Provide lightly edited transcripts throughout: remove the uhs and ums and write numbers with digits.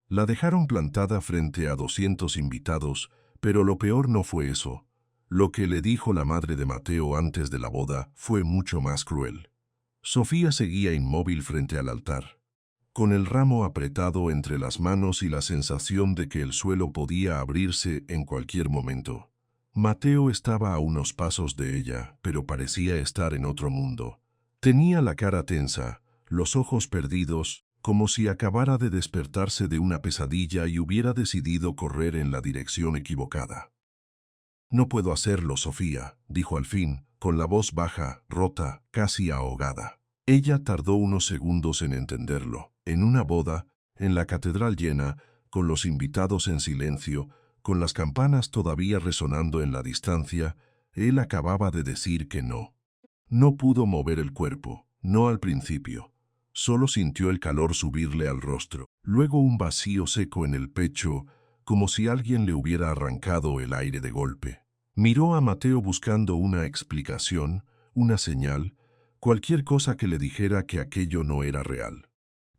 La dejaron plantada frente a 200 invitados, pero lo peor no fue eso. Lo que le dijo la madre de Mateo antes de la boda fue mucho más cruel. Sofía seguía inmóvil frente al altar, con el ramo apretado entre las manos y la sensación de que el suelo podía abrirse en cualquier momento. Mateo estaba a unos pasos de ella, pero parecía estar en otro mundo. Tenía la cara tensa, los ojos perdidos, como si acabara de despertarse de una pesadilla y hubiera decidido correr en la dirección equivocada. «No puedo hacerlo, Sofía», dijo al fin, con la voz baja, rota, casi ahogada. Ella tardó unos segundos en entenderlo. En una boda, en la catedral llena, con los invitados en silencio, con las campanas todavía resonando en la distancia, él acababa de decir que no. No pudo mover el cuerpo, no al principio. Solo sintió el calor subirle al rostro, luego un vacío seco en el pecho, como si alguien le hubiera arrancado el aire de golpe. Miró a Mateo buscando una explicación, una señal, cualquier cosa que le dijera que aquello no era real.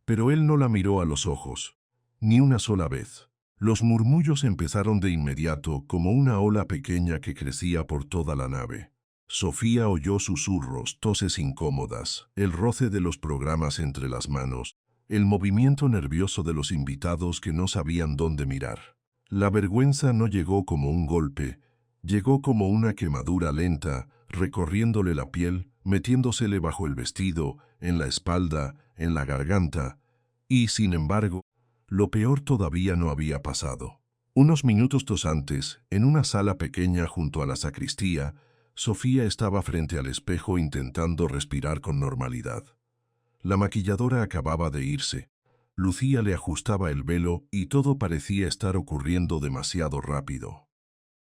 Pero él no la miró a los ojos, ni una sola vez. Los murmullos empezaron de inmediato como una ola pequeña que crecía por toda la nave. Sofía oyó susurros, toses incómodas, el roce de los programas entre las manos, el movimiento nervioso de los invitados que no sabían dónde mirar. La vergüenza no llegó como un golpe, llegó como una quemadura lenta, recorriéndole la piel, metiéndosele bajo el vestido, en la espalda, en la garganta, y, sin embargo, lo peor todavía no había pasado. Unos minutos antes, en una sala pequeña junto a la sacristía, Sofía estaba frente al espejo intentando respirar con normalidad. La maquilladora acababa de irse. Lucía le ajustaba el velo y todo parecía estar ocurriendo demasiado rápido.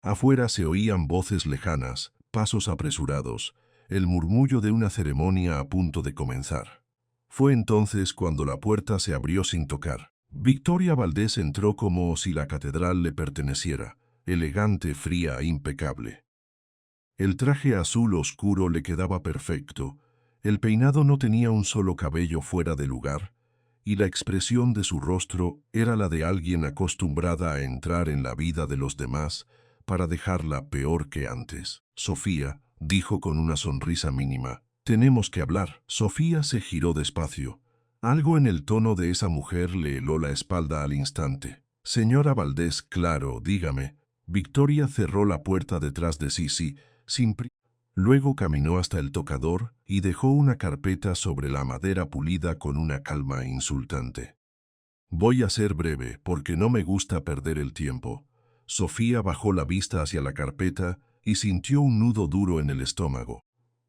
Afuera se oían voces lejanas, pasos apresurados, el murmullo de una ceremonia a punto de comenzar. Fue entonces cuando la puerta se abrió sin tocar. Victoria Valdés entró como si la catedral le perteneciera, elegante, fría e impecable. El traje azul oscuro le quedaba perfecto, el peinado no tenía un solo cabello fuera de lugar, y la expresión de su rostro era la de alguien acostumbrada a entrar en la vida de los demás para dejarla peor que antes. «Sofía», dijo con una sonrisa mínima, «tenemos que hablar». Sofía se giró despacio. Algo en el tono de esa mujer le heló la espalda al instante. «Señora Valdés, claro, dígame». Victoria cerró la puerta detrás de sí, sin prisa. Luego caminó hasta el tocador y dejó una carpeta sobre la madera pulida con una calma insultante. «Voy a ser breve, porque no me gusta perder el tiempo». Sofía bajó la vista hacia la carpeta y sintió un nudo duro en el estómago.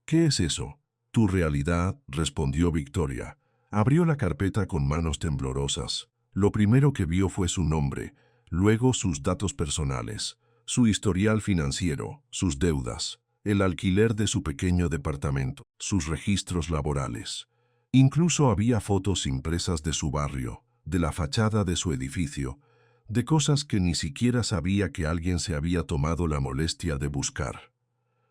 «¿Qué es eso?» «Tu realidad», respondió Victoria. Abrió la carpeta con manos temblorosas. Lo primero que vio fue su nombre, luego sus datos personales, su historial financiero, sus deudas, el alquiler de su pequeño departamento, sus registros laborales. Incluso había fotos impresas de su barrio, de la fachada de su edificio, de cosas que ni siquiera sabía que alguien se había tomado la molestia de buscar.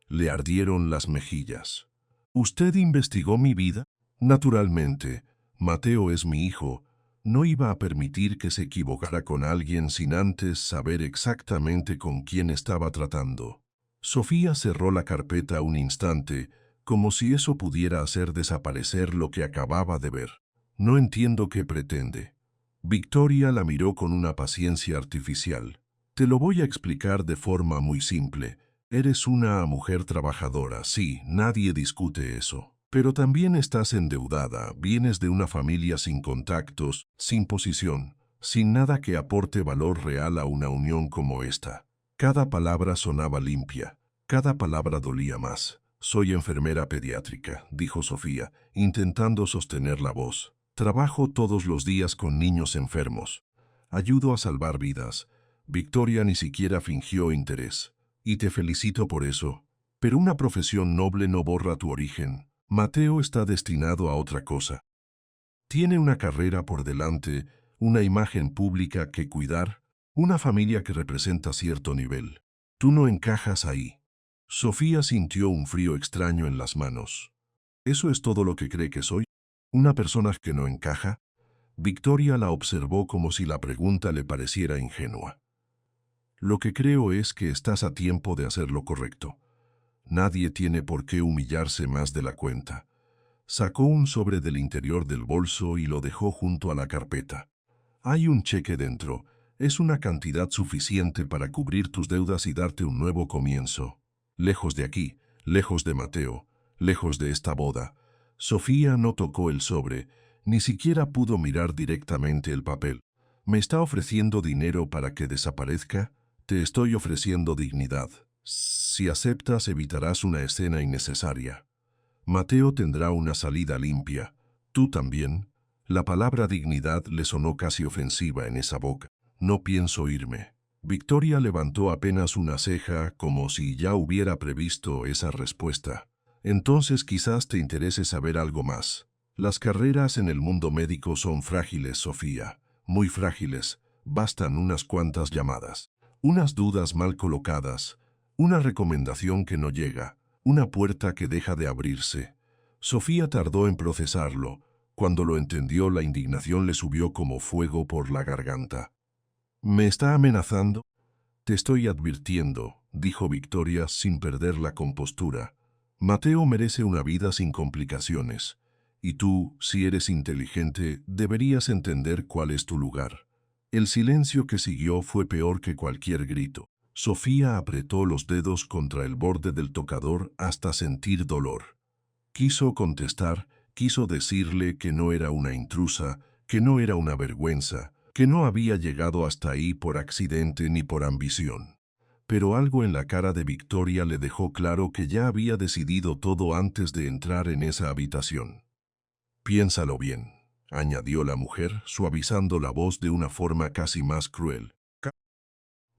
Le ardieron las mejillas. «¿Usted investigó mi vida?» «Naturalmente. Mateo es mi hijo. No iba a permitir que se equivocara con alguien sin antes saber exactamente con quién estaba tratando». Sofía cerró la carpeta un instante, como si eso pudiera hacer desaparecer lo que acababa de ver. «No entiendo qué pretende». Victoria la miró con una paciencia artificial. «Te lo voy a explicar de forma muy simple. Eres una mujer trabajadora, sí, nadie discute eso. Pero también estás endeudada, vienes de una familia sin contactos, sin posición, sin nada que aporte valor real a una unión como esta». Cada palabra sonaba limpia, cada palabra dolía más. «Soy enfermera pediátrica», dijo Sofía, intentando sostener la voz. «Trabajo todos los días con niños enfermos. Ayudo a salvar vidas». Victoria ni siquiera fingió interés. «Y te felicito por eso. Pero una profesión noble no borra tu origen. Mateo está destinado a otra cosa. Tiene una carrera por delante, una imagen pública que cuidar, una familia que representa cierto nivel. Tú no encajas ahí». Sofía sintió un frío extraño en las manos. «¿Eso es todo lo que cree que soy? ¿Una persona que no encaja?» Victoria la observó como si la pregunta le pareciera ingenua. Lo que creo es que estás a tiempo de hacer lo correcto. Nadie tiene por qué humillarse más de la cuenta. Sacó un sobre del interior del bolso y lo dejó junto a la carpeta. Hay un cheque dentro. Es una cantidad suficiente para cubrir tus deudas y darte un nuevo comienzo. Lejos de aquí, lejos de Mateo, lejos de esta boda. Sofía no tocó el sobre, ni siquiera pudo mirar directamente el papel. ¿Me está ofreciendo dinero para que desaparezca? Te estoy ofreciendo dignidad. Si aceptas, evitarás una escena innecesaria. Mateo tendrá una salida limpia. Tú también. La palabra dignidad le sonó casi ofensiva en esa boca. No pienso irme. Victoria levantó apenas una ceja como si ya hubiera previsto esa respuesta. Entonces quizás te interese saber algo más. Las carreras en el mundo médico son frágiles, Sofía. Muy frágiles. Bastan unas cuantas llamadas. Unas dudas mal colocadas. Una recomendación que no llega. Una puerta que deja de abrirse. Sofía tardó en procesarlo. Cuando lo entendió, la indignación le subió como fuego por la garganta. ¿Me está amenazando? Te estoy advirtiendo, dijo Victoria sin perder la compostura. Mateo merece una vida sin complicaciones. Y tú, si eres inteligente, deberías entender cuál es tu lugar. El silencio que siguió fue peor que cualquier grito. Sofía apretó los dedos contra el borde del tocador hasta sentir dolor. Quiso contestar, quiso decirle que no era una intrusa, que no era una vergüenza, que no había llegado hasta ahí por accidente ni por ambición. Pero algo en la cara de Victoria le dejó claro que ya había decidido todo antes de entrar en esa habitación. Piénsalo bien, añadió la mujer, suavizando la voz de una forma casi más cruel.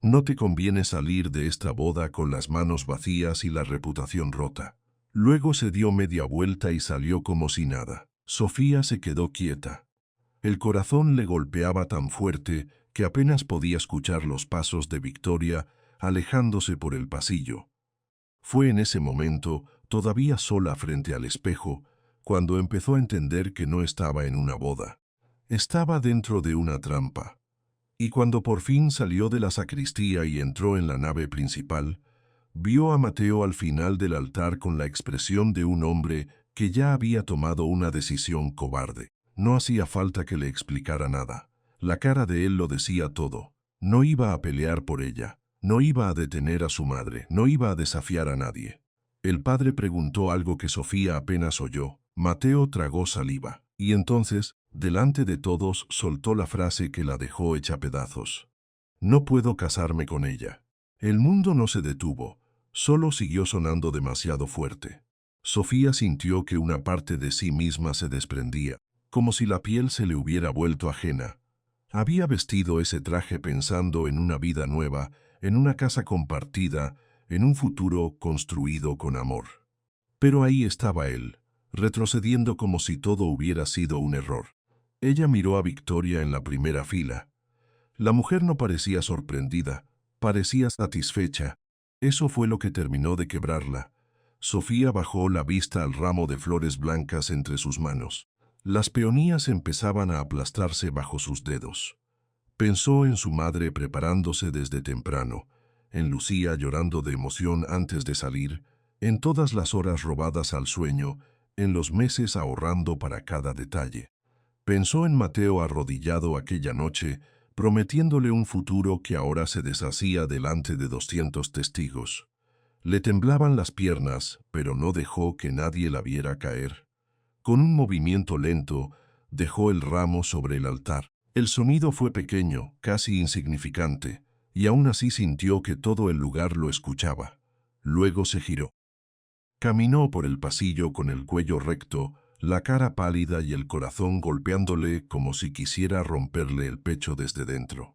No te conviene salir de esta boda con las manos vacías y la reputación rota. Luego se dio media vuelta y salió como si nada. Sofía se quedó quieta. El corazón le golpeaba tan fuerte que apenas podía escuchar los pasos de Victoria alejándose por el pasillo. Fue en ese momento, todavía sola frente al espejo, cuando empezó a entender que no estaba en una boda. Estaba dentro de una trampa. Y cuando por fin salió de la sacristía y entró en la nave principal, vio a Mateo al final del altar con la expresión de un hombre que ya había tomado una decisión cobarde. No hacía falta que le explicara nada. La cara de él lo decía todo. No iba a pelear por ella. No iba a detener a su madre. No iba a desafiar a nadie. El padre preguntó algo que Sofía apenas oyó. Mateo tragó saliva. Y entonces, delante de todos, soltó la frase que la dejó hecha pedazos. No puedo casarme con ella. El mundo no se detuvo. Solo siguió sonando demasiado fuerte. Sofía sintió que una parte de sí misma se desprendía, como si la piel se le hubiera vuelto ajena. Había vestido ese traje pensando en una vida nueva, en una casa compartida, en un futuro construido con amor. Pero ahí estaba él, retrocediendo como si todo hubiera sido un error. Ella miró a Victoria en la primera fila. La mujer no parecía sorprendida, parecía satisfecha. Eso fue lo que terminó de quebrarla. Sofía bajó la vista al ramo de flores blancas entre sus manos. Las peonías empezaban a aplastarse bajo sus dedos. Pensó en su madre preparándose desde temprano, en Lucía llorando de emoción antes de salir, en todas las horas robadas al sueño, en los meses ahorrando para cada detalle. Pensó en Mateo arrodillado aquella noche, prometiéndole un futuro que ahora se deshacía delante de 200 testigos. Le temblaban las piernas, pero no dejó que nadie la viera caer. Con un movimiento lento, dejó el ramo sobre el altar. El sonido fue pequeño, casi insignificante, y aún así sintió que todo el lugar lo escuchaba. Luego se giró. Caminó por el pasillo con el cuello recto, la cara pálida y el corazón golpeándole como si quisiera romperle el pecho desde dentro.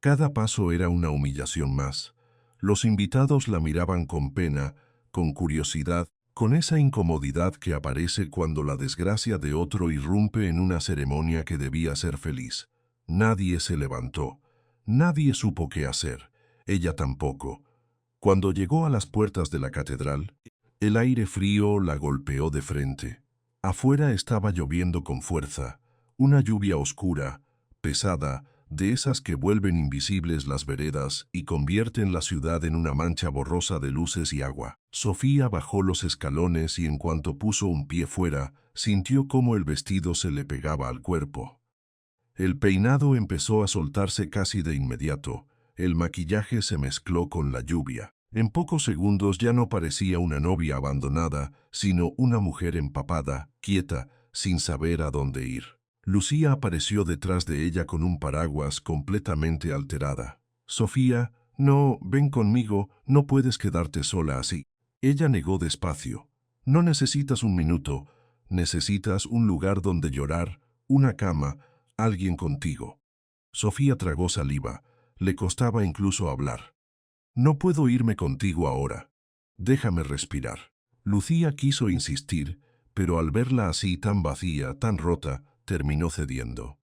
Cada paso era una humillación más. Los invitados la miraban con pena, con curiosidad, con esa incomodidad que aparece cuando la desgracia de otro irrumpe en una ceremonia que debía ser feliz. Nadie se levantó. Nadie supo qué hacer. Ella tampoco. Cuando llegó a las puertas de la catedral, el aire frío la golpeó de frente. Afuera estaba lloviendo con fuerza, Una lluvia oscura, pesada, de esas que vuelven invisibles las veredas y convierten la ciudad en una mancha borrosa de luces y agua. Sofía bajó los escalones y en cuanto puso un pie fuera, sintió cómo el vestido se le pegaba al cuerpo. El peinado empezó a soltarse casi de inmediato, el maquillaje se mezcló con la lluvia. En pocos segundos ya no parecía una novia abandonada, sino una mujer empapada, quieta, sin saber a dónde ir. Lucía apareció detrás de ella con un paraguas completamente alterada. «Sofía, no, ven conmigo, no puedes quedarte sola así». Ella negó despacio. «No necesitas un minuto, necesitas un lugar donde llorar, una cama, alguien contigo». Sofía tragó saliva, le costaba incluso hablar. «No puedo irme contigo ahora. Déjame respirar». Lucía quiso insistir, pero al verla así tan vacía, tan rota, terminó cediendo.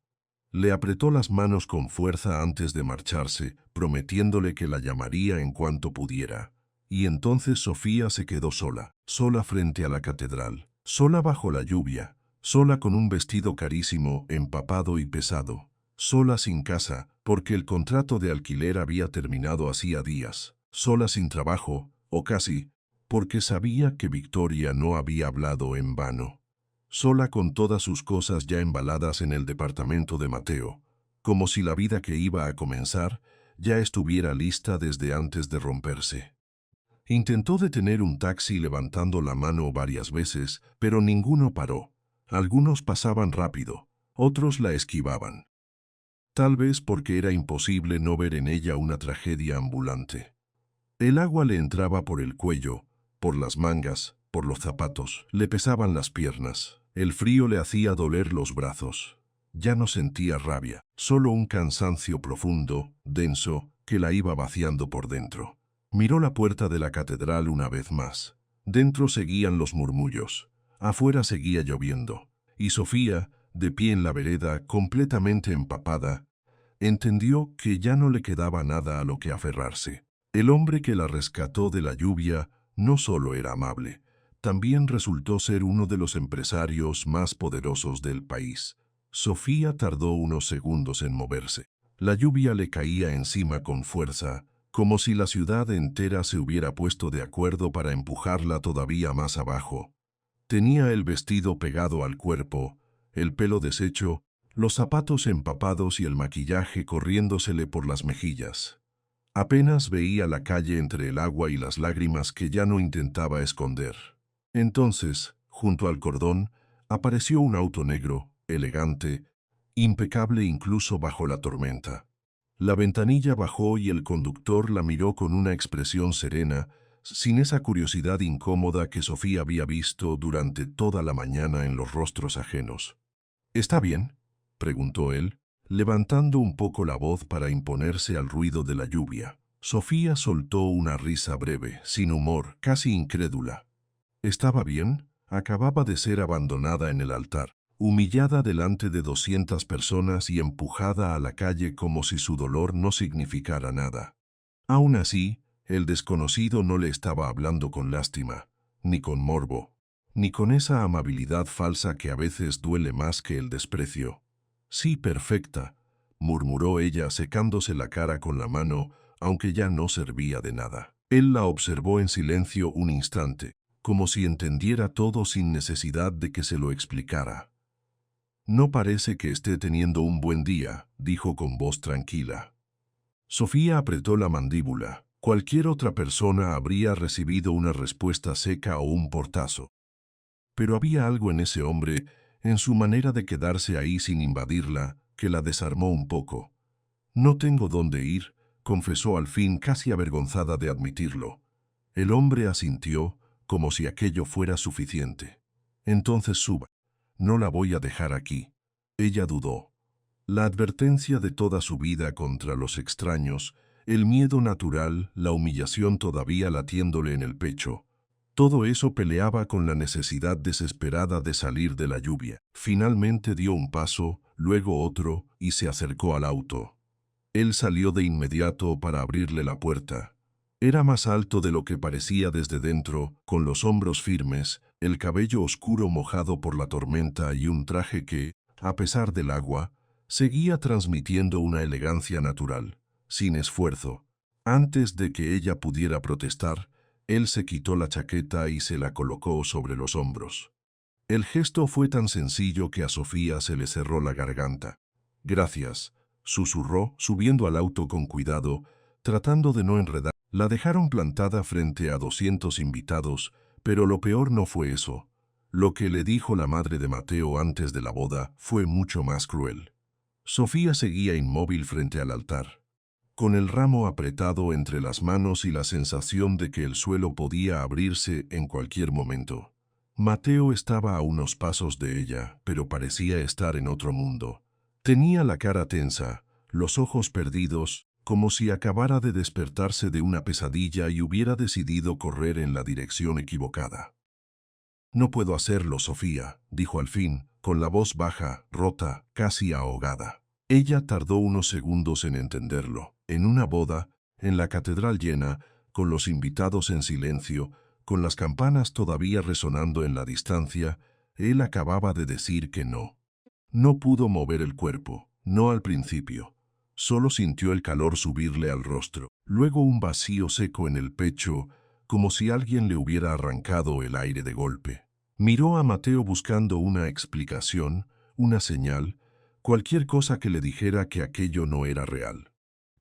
Le apretó las manos con fuerza antes de marcharse, prometiéndole que la llamaría en cuanto pudiera. Y entonces Sofía se quedó sola, sola frente a la catedral, sola bajo la lluvia, sola con un vestido carísimo, empapado y pesado, sola sin casa, porque el contrato de alquiler había terminado hacía días, sola sin trabajo, o casi, porque sabía que Victoria no había hablado en vano. Sola con todas sus cosas ya embaladas en el departamento de Mateo, como si la vida que iba a comenzar ya estuviera lista desde antes de romperse. Intentó detener un taxi levantando la mano varias veces, pero ninguno paró. Algunos pasaban rápido, otros la esquivaban. Tal vez porque era imposible no ver en ella una tragedia ambulante. El agua le entraba por el cuello, por las mangas, por los zapatos, le pesaban las piernas. El frío le hacía doler los brazos. Ya no sentía rabia, solo un cansancio profundo, denso, que la iba vaciando por dentro. Miró la puerta de la catedral una vez más. Dentro seguían los murmullos. Afuera seguía lloviendo. Y Sofía, de pie en la vereda, completamente empapada, entendió que ya no le quedaba nada a lo que aferrarse. El hombre que la rescató de la lluvia no solo era amable, también resultó ser uno de los empresarios más poderosos del país. Sofía tardó unos segundos en moverse. La lluvia le caía encima con fuerza, como si la ciudad entera se hubiera puesto de acuerdo para empujarla todavía más abajo. Tenía el vestido pegado al cuerpo, el pelo deshecho, los zapatos empapados y el maquillaje corriéndosele por las mejillas. Apenas veía la calle entre el agua y las lágrimas que ya no intentaba esconder. Entonces, junto al cordón, apareció un auto negro, elegante, impecable incluso bajo la tormenta. La ventanilla bajó y el conductor la miró con una expresión serena, sin esa curiosidad incómoda que Sofía había visto durante toda la mañana en los rostros ajenos. «¿Está bien?», preguntó él, levantando un poco la voz para imponerse al ruido de la lluvia. Sofía soltó una risa breve, sin humor, casi incrédula. ¿Estaba bien? Acababa de ser abandonada en el altar, humillada delante de 200 personas y empujada a la calle como si su dolor no significara nada. Aún así, el desconocido no le estaba hablando con lástima, ni con morbo, ni con esa amabilidad falsa que a veces duele más que el desprecio. «Sí, perfecta», murmuró ella secándose la cara con la mano, aunque ya no servía de nada. Él la observó en silencio un instante, como si entendiera todo sin necesidad de que se lo explicara. «No parece que esté teniendo un buen día», dijo con voz tranquila. Sofía apretó la mandíbula. Cualquier otra persona habría recibido una respuesta seca o un portazo. Pero había algo en ese hombre, en su manera de quedarse ahí sin invadirla, que la desarmó un poco. «No tengo dónde ir», confesó al fin, casi avergonzada de admitirlo. El hombre asintió, como si aquello fuera suficiente. «Entonces suba. No la voy a dejar aquí». Ella dudó. La advertencia de toda su vida contra los extraños, el miedo natural, la humillación todavía latiéndole en el pecho. Todo eso peleaba con la necesidad desesperada de salir de la lluvia. Finalmente dio un paso, luego otro, y se acercó al auto. Él salió de inmediato para abrirle la puerta. Era más alto de lo que parecía desde dentro, con los hombros firmes, el cabello oscuro mojado por la tormenta y un traje que, A pesar del agua, seguía transmitiendo una elegancia natural, sin esfuerzo. Antes de que ella pudiera protestar, él se quitó la chaqueta y se la colocó sobre los hombros. El gesto fue tan sencillo que a Sofía se le cerró la garganta. «Gracias», susurró, subiendo al auto con cuidado, tratando de no enredar. La dejaron plantada frente a 200 invitados, pero lo peor no fue eso. Lo que le dijo la madre de Mateo antes de la boda fue mucho más cruel. Sofía seguía inmóvil frente al altar, con el ramo apretado entre las manos y la sensación de que el suelo podía abrirse en cualquier momento. Mateo estaba a unos pasos de ella, pero parecía estar en otro mundo. Tenía la cara tensa, los ojos perdidos, como si acabara de despertarse de una pesadilla y hubiera decidido correr en la dirección equivocada. «No puedo hacerlo, Sofía», dijo al fin, con la voz baja, rota, casi ahogada. Ella tardó unos segundos en entenderlo. En una boda, en la catedral llena, con los invitados en silencio, con las campanas todavía resonando en la distancia, él acababa de decir que no. No pudo mover el cuerpo, no al principio. Solo sintió el calor subirle al rostro, luego un vacío seco en el pecho, como si alguien le hubiera arrancado el aire de golpe. Miró a Mateo buscando una explicación, una señal, cualquier cosa que le dijera que aquello no era real.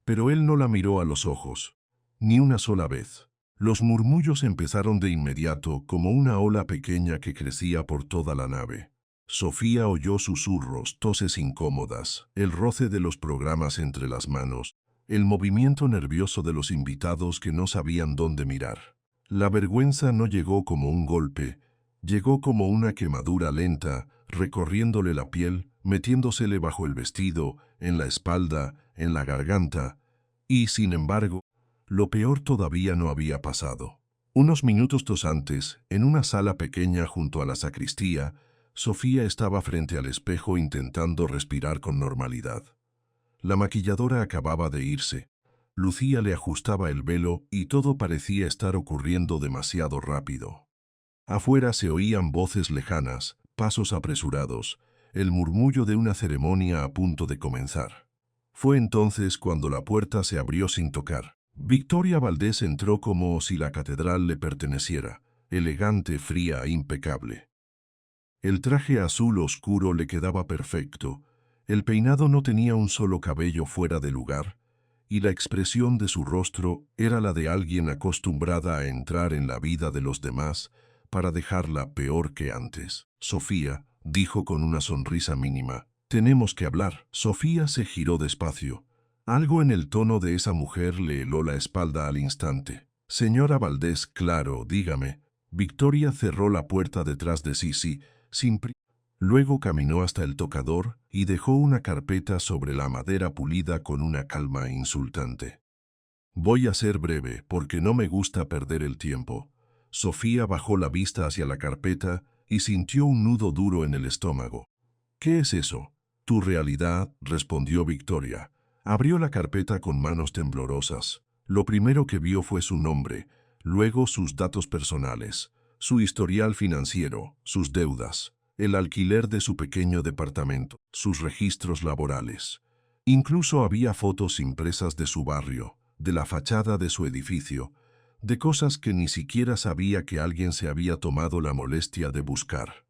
Pero él no la miró a los ojos, ni una sola vez. Los murmullos empezaron de inmediato como una ola pequeña que crecía por toda la nave. Sofía oyó susurros, toses incómodas, el roce de los programas entre las manos, el movimiento nervioso de los invitados que no sabían dónde mirar. La vergüenza no llegó como un golpe, llegó como una quemadura lenta, recorriéndole la piel, metiéndosele bajo el vestido, en la espalda, en la garganta, y, sin embargo, lo peor todavía no había pasado. Unos minutos antes, en una sala pequeña junto a la sacristía, Sofía estaba frente al espejo intentando respirar con normalidad. La maquilladora acababa de irse. Lucía le ajustaba el velo y todo parecía estar ocurriendo demasiado rápido. Afuera se oían voces lejanas, pasos apresurados, el murmullo de una ceremonia a punto de comenzar. Fue entonces cuando la puerta se abrió sin tocar. Victoria Valdés entró como si la catedral le perteneciera, elegante, fría e impecable. El traje azul oscuro le quedaba perfecto, el peinado no tenía un solo cabello fuera de lugar, y la expresión de su rostro era la de alguien acostumbrada a entrar en la vida de los demás para dejarla peor que antes. «Sofía», dijo con una sonrisa mínima, «tenemos que hablar». Sofía se giró despacio. Algo en el tono de esa mujer le heló la espalda al instante. «Señora Valdés, claro, dígame». Victoria cerró la puerta detrás de sí, luego caminó hasta el tocador y dejó una carpeta sobre la madera pulida con una calma insultante. «Voy a ser breve, porque no me gusta perder el tiempo». Sofía bajó la vista hacia la carpeta y sintió un nudo duro en el estómago. «¿Qué es eso?» «Tu realidad», respondió Victoria. Abrió la carpeta con manos temblorosas. Lo primero que vio fue su nombre, luego sus datos personales, su historial financiero, sus deudas, el alquiler de su pequeño departamento, sus registros laborales. Incluso había fotos impresas de su barrio, de la fachada de su edificio, de cosas que ni siquiera sabía que alguien se había tomado la molestia de buscar.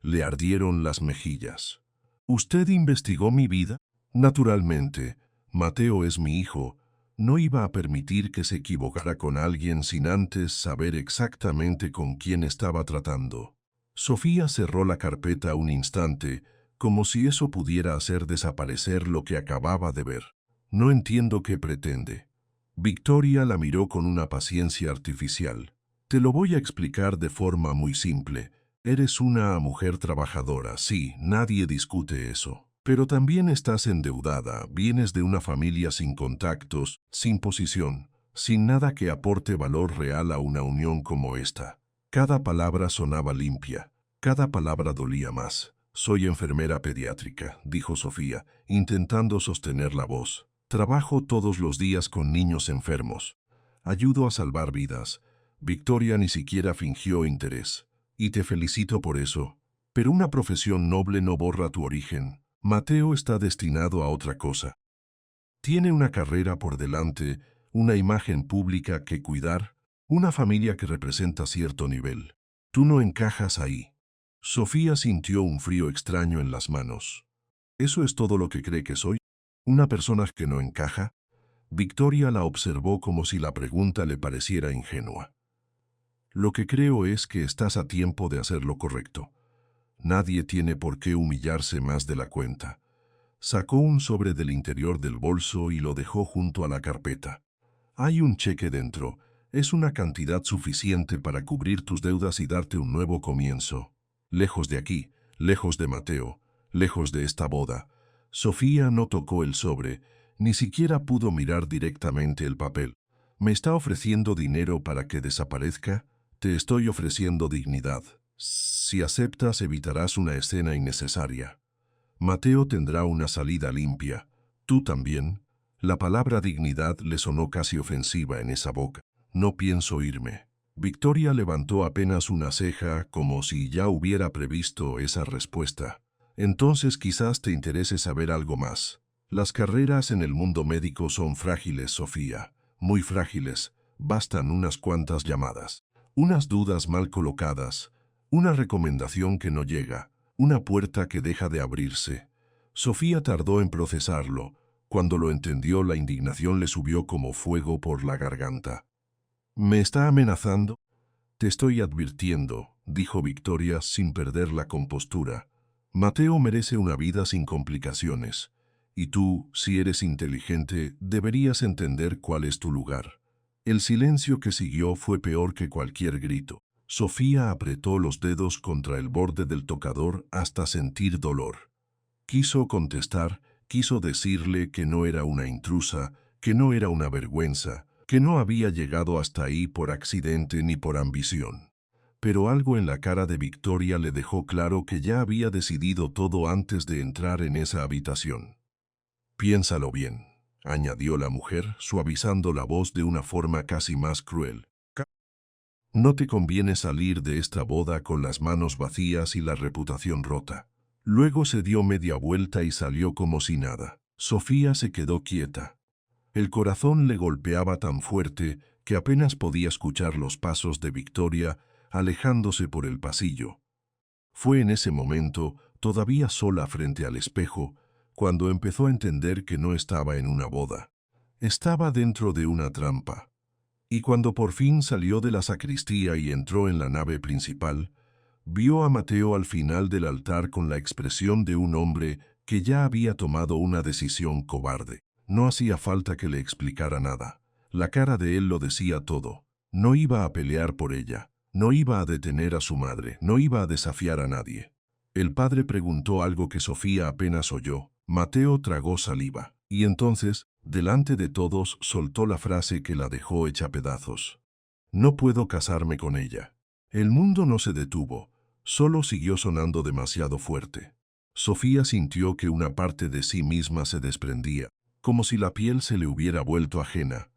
Le ardieron las mejillas. «¿Usted investigó mi vida?» «Naturalmente. Mateo es mi hijo. No iba a permitir que se equivocara con alguien sin antes saber exactamente con quién estaba tratando». Sofía cerró la carpeta un instante, como si eso pudiera hacer desaparecer lo que acababa de ver. «No entiendo qué pretende». Victoria la miró con una paciencia artificial. «Te lo voy a explicar de forma muy simple. Eres una mujer trabajadora, sí, nadie discute eso. Pero también estás endeudada, vienes de una familia sin contactos, sin posición, sin nada que aporte valor real a una unión como esta». Cada palabra sonaba limpia, cada palabra dolía más. «Soy enfermera pediátrica», dijo Sofía, intentando sostener la voz. «Trabajo todos los días con niños enfermos. Ayudo a salvar vidas». Victoria ni siquiera fingió interés. «Y te felicito por eso. Pero una profesión noble no borra tu origen. Mateo está destinado a otra cosa. Tiene una carrera por delante, una imagen pública que cuidar, una familia que representa cierto nivel. Tú no encajas ahí. Sofía sintió un frío extraño en las manos. ¿Eso es todo lo que cree que soy? ¿Una persona que no encaja? Victoria la observó como si la pregunta le pareciera ingenua. Lo que creo es que estás a tiempo de hacer lo correcto. Nadie tiene por qué humillarse más de la cuenta. Sacó un sobre del interior del bolso y lo dejó junto a la carpeta. Hay un cheque dentro. Es una cantidad suficiente para cubrir tus deudas y darte un nuevo comienzo. Lejos de aquí, lejos de Mateo, lejos de esta boda. Sofía no tocó el sobre, ni siquiera pudo mirar directamente el papel. ¿Me está ofreciendo dinero para que desaparezca? Te estoy ofreciendo dignidad. Si aceptas, evitarás una escena innecesaria. Mateo tendrá una salida limpia. Tú también. La palabra dignidad le sonó casi ofensiva en esa boca. No pienso irme. Victoria levantó apenas una ceja como si ya hubiera previsto esa respuesta. Entonces quizás te interese saber algo más. Las carreras en el mundo médico son frágiles, Sofía. Muy frágiles. Bastan unas cuantas llamadas. Unas dudas mal colocadas. Una recomendación que no llega. Una puerta que deja de abrirse. Sofía tardó en procesarlo. Cuando lo entendió, la indignación le subió como fuego por la garganta. ¿Me está amenazando? Te estoy advirtiendo, dijo Victoria sin perder la compostura. Mateo merece una vida sin complicaciones. Y tú, si eres inteligente, deberías entender cuál es tu lugar. El silencio que siguió fue peor que cualquier grito. Sofía apretó los dedos contra el borde del tocador hasta sentir dolor. Quiso contestar, quiso decirle que no era una intrusa, que no era una vergüenza, que no había llegado hasta ahí por accidente ni por ambición. Pero algo en la cara de Victoria le dejó claro que ya había decidido todo antes de entrar en esa habitación. Piénsalo bien, añadió la mujer, suavizando la voz de una forma casi más cruel. No te conviene salir de esta boda con las manos vacías y la reputación rota. Luego se dio media vuelta y salió como si nada. Sofía se quedó quieta. El corazón le golpeaba tan fuerte que apenas podía escuchar los pasos de Victoria alejándose por el pasillo. Fue en ese momento, todavía sola frente al espejo, cuando empezó a entender que no estaba en una boda. Estaba dentro de una trampa. Y cuando por fin salió de la sacristía y entró en la nave principal, vio a Mateo al final del altar con la expresión de un hombre que ya había tomado una decisión cobarde. No hacía falta que le explicara nada. La cara de él lo decía todo. No iba a pelear por ella. No iba a detener a su madre. No iba a desafiar a nadie. El padre preguntó algo que Sofía apenas oyó. Mateo tragó saliva. Y entonces, delante de todos, soltó la frase que la dejó hecha pedazos. No puedo casarme con ella. El mundo no se detuvo. Solo siguió sonando demasiado fuerte. Sofía sintió que una parte de sí misma se desprendía, como si la piel se le hubiera vuelto ajena.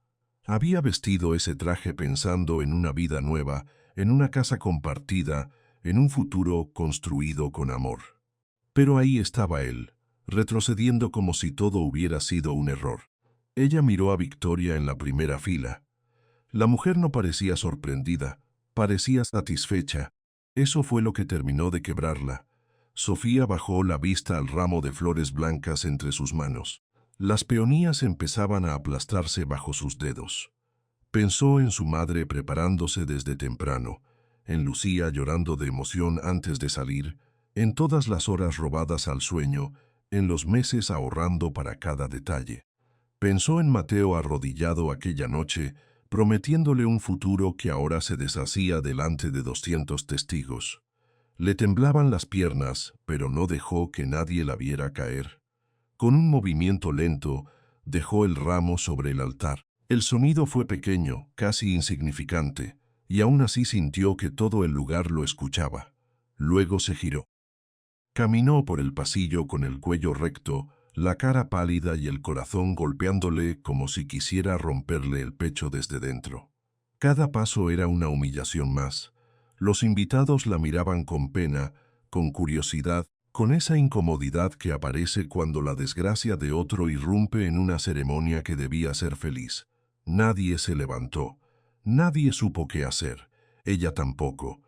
Había vestido ese traje pensando en una vida nueva, en una casa compartida, en un futuro construido con amor. Pero ahí estaba él, retrocediendo como si todo hubiera sido un error. Ella miró a Victoria en la primera fila. La mujer no parecía sorprendida, parecía satisfecha. Eso fue lo que terminó de quebrarla. Sofía bajó la vista al ramo de flores blancas entre sus manos. Las peonías empezaban a aplastarse bajo sus dedos. Pensó en su madre preparándose desde temprano, en Lucía llorando de emoción antes de salir, en todas las horas robadas al sueño, en los meses ahorrando para cada detalle. Pensó en Mateo arrodillado aquella noche, prometiéndole un futuro que ahora se deshacía delante de 200 testigos. Le temblaban las piernas, pero no dejó que nadie la viera caer. Con un movimiento lento, dejó el ramo sobre el altar. El sonido fue pequeño, casi insignificante, y aún así sintió que todo el lugar lo escuchaba. Luego se giró. Caminó por el pasillo con el cuello recto, la cara pálida y el corazón golpeándole como si quisiera romperle el pecho desde dentro. Cada paso era una humillación más. Los invitados la miraban con pena, con curiosidad, con esa incomodidad que aparece cuando la desgracia de otro irrumpe en una ceremonia que debía ser feliz. Nadie se levantó. Nadie supo qué hacer. Ella tampoco.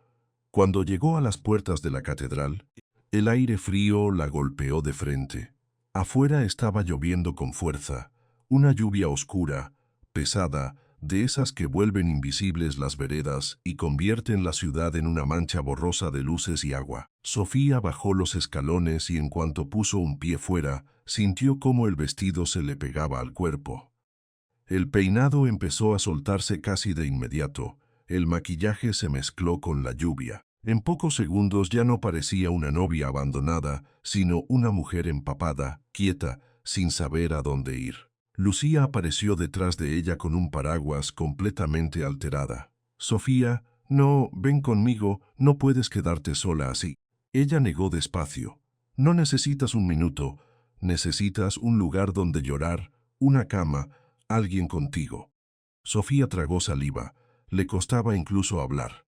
Cuando llegó a las puertas de la catedral, el aire frío la golpeó de frente. Afuera estaba lloviendo con fuerza, una lluvia oscura, pesada, de esas que vuelven invisibles las veredas y convierten la ciudad en una mancha borrosa de luces y agua. Sofía bajó los escalones y en cuanto puso un pie fuera, sintió cómo el vestido se le pegaba al cuerpo. El peinado empezó a soltarse casi de inmediato. El maquillaje se mezcló con la lluvia. En pocos segundos ya no parecía una novia abandonada, sino una mujer empapada, quieta, sin saber a dónde ir. Lucía apareció detrás de ella con un paraguas completamente alterada. «Sofía, no, ven conmigo, no puedes quedarte sola así». Ella negó despacio. «No necesitas un minuto, necesitas un lugar donde llorar, una cama, alguien contigo». Sofía tragó saliva. Le costaba incluso hablar.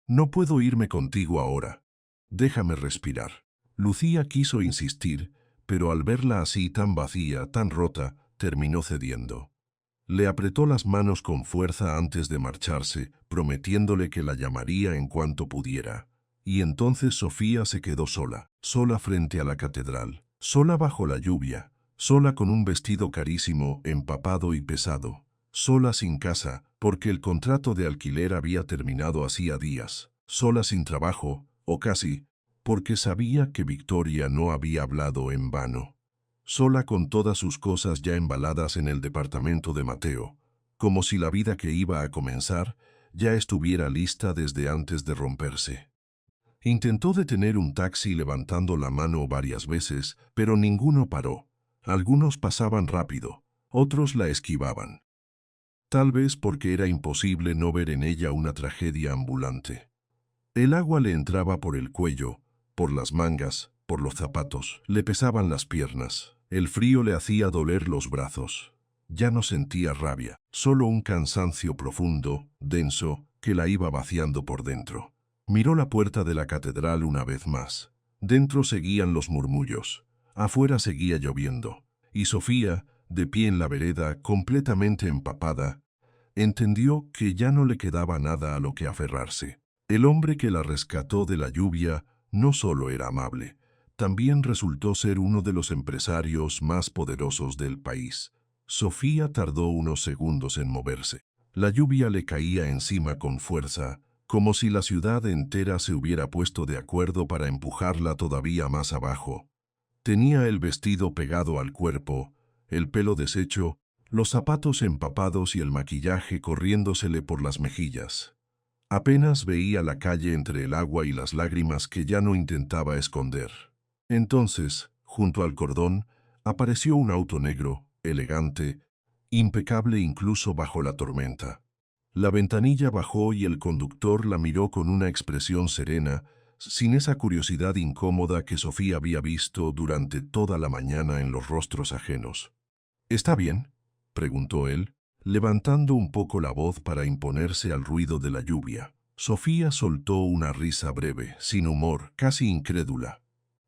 «No puedo irme contigo ahora. Déjame respirar». Lucía quiso insistir, pero al verla así tan vacía, tan rota, terminó cediendo. Le apretó las manos con fuerza antes de marcharse, prometiéndole que la llamaría en cuanto pudiera. Y entonces Sofía se quedó sola, sola frente a la catedral, sola bajo la lluvia, sola con un vestido carísimo, empapado y pesado, sola sin casa, porque el contrato de alquiler había terminado hacía días, sola sin trabajo, o casi, porque sabía que Victoria no había hablado en vano. Sola con todas sus cosas ya embaladas en el departamento de Mateo, como si la vida que iba a comenzar ya estuviera lista desde antes de romperse. Intentó detener un taxi levantando la mano varias veces, pero ninguno paró. Algunos pasaban rápido, otros la esquivaban. Tal vez porque era imposible no ver en ella una tragedia ambulante. El agua le entraba por el cuello, por las mangas, por los zapatos, le pesaban las piernas. El frío le hacía doler los brazos. Ya no sentía rabia, solo un cansancio profundo, denso, que la iba vaciando por dentro. Miró la puerta de la catedral una vez más. Dentro seguían los murmullos. Afuera seguía lloviendo. Y Sofía, de pie en la vereda, completamente empapada, entendió que ya no le quedaba nada a lo que aferrarse. El hombre que la rescató de la lluvia no solo era amable, también resultó ser uno de los empresarios más poderosos del país. Sofía tardó unos segundos en moverse. La lluvia le caía encima con fuerza, como si la ciudad entera se hubiera puesto de acuerdo para empujarla todavía más abajo. Tenía el vestido pegado al cuerpo, el pelo deshecho, los zapatos empapados y el maquillaje corriéndosele por las mejillas. Apenas veía la calle entre el agua y las lágrimas que ya no intentaba esconder. Entonces, junto al cordón, apareció un auto negro, elegante, impecable incluso bajo la tormenta. La ventanilla bajó y el conductor la miró con una expresión serena, sin esa curiosidad incómoda que Sofía había visto durante toda la mañana en los rostros ajenos. «¿Está bien?», preguntó él, levantando un poco la voz para imponerse al ruido de la lluvia. Sofía soltó una risa breve, sin humor, casi incrédula.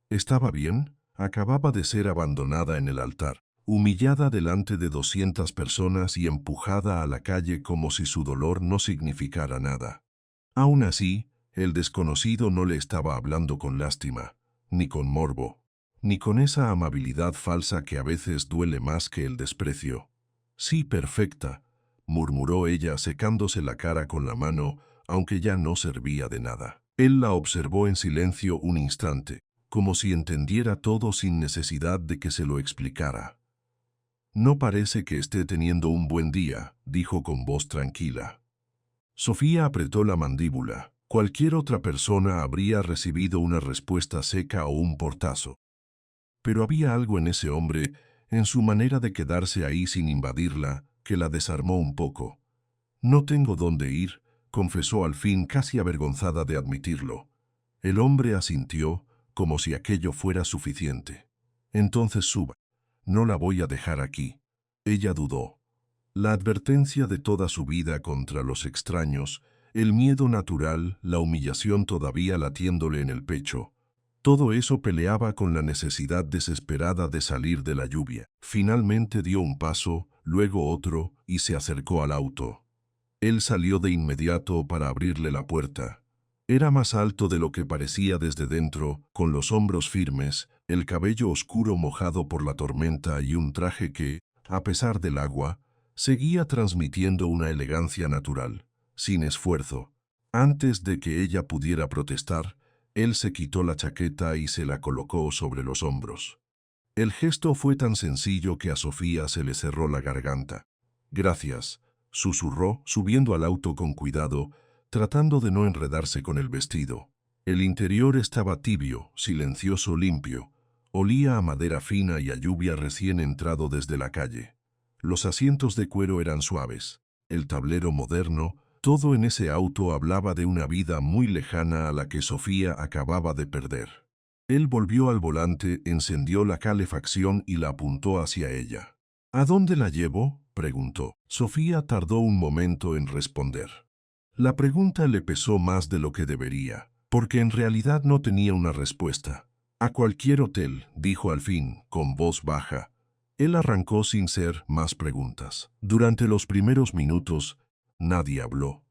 ¿Estaba bien? Acababa de ser abandonada en el altar, humillada delante de 200 personas y empujada a la calle como si su dolor no significara nada. Aún así, el desconocido no le estaba hablando con lástima, ni con morbo, ni con esa amabilidad falsa que a veces duele más que el desprecio. «Sí, perfecta», murmuró ella secándose la cara con la mano, aunque ya no servía de nada. Él la observó en silencio un instante, como si entendiera todo sin necesidad de que se lo explicara. «No parece que esté teniendo un buen día», dijo con voz tranquila. Sofía apretó la mandíbula. Cualquier otra persona habría recibido una respuesta seca o un portazo. Pero había algo en ese hombre, en su manera de quedarse ahí sin invadirla, que la desarmó un poco. «No tengo dónde ir», confesó al fin, casi avergonzada de admitirlo. El hombre asintió, como si aquello fuera suficiente. «Entonces suba. No la voy a dejar aquí». Ella dudó. La advertencia de toda su vida contra los extraños, el miedo natural, la humillación todavía latiéndole en el pecho. Todo eso peleaba con la necesidad desesperada de salir de la lluvia. Finalmente dio un paso, luego otro, y se acercó al auto. Él salió de inmediato para abrirle la puerta. Era más alto de lo que parecía desde dentro, con los hombros firmes, el cabello oscuro mojado por la tormenta y un traje que, a pesar del agua, seguía transmitiendo una elegancia natural, sin esfuerzo. Antes de que ella pudiera protestar, él se quitó la chaqueta y se la colocó sobre los hombros. El gesto fue tan sencillo que a Sofía se le cerró la garganta. «Gracias», susurró, subiendo al auto con cuidado, tratando de no enredarse con el vestido. El interior estaba tibio, silencioso, limpio. Olía a madera fina y a lluvia recién entrado desde la calle. Los asientos de cuero eran suaves. El tablero moderno, todo en ese auto hablaba de una vida muy lejana a la que Sofía acababa de perder. Él volvió al volante, encendió la calefacción y la apuntó hacia ella. «¿A dónde la llevo?», preguntó. Sofía tardó un momento en responder. La pregunta le pesó más de lo que debería, porque en realidad no tenía una respuesta. «A cualquier hotel», dijo al fin, con voz baja. Él arrancó sin hacer más preguntas. Durante los primeros minutos, nadie habló.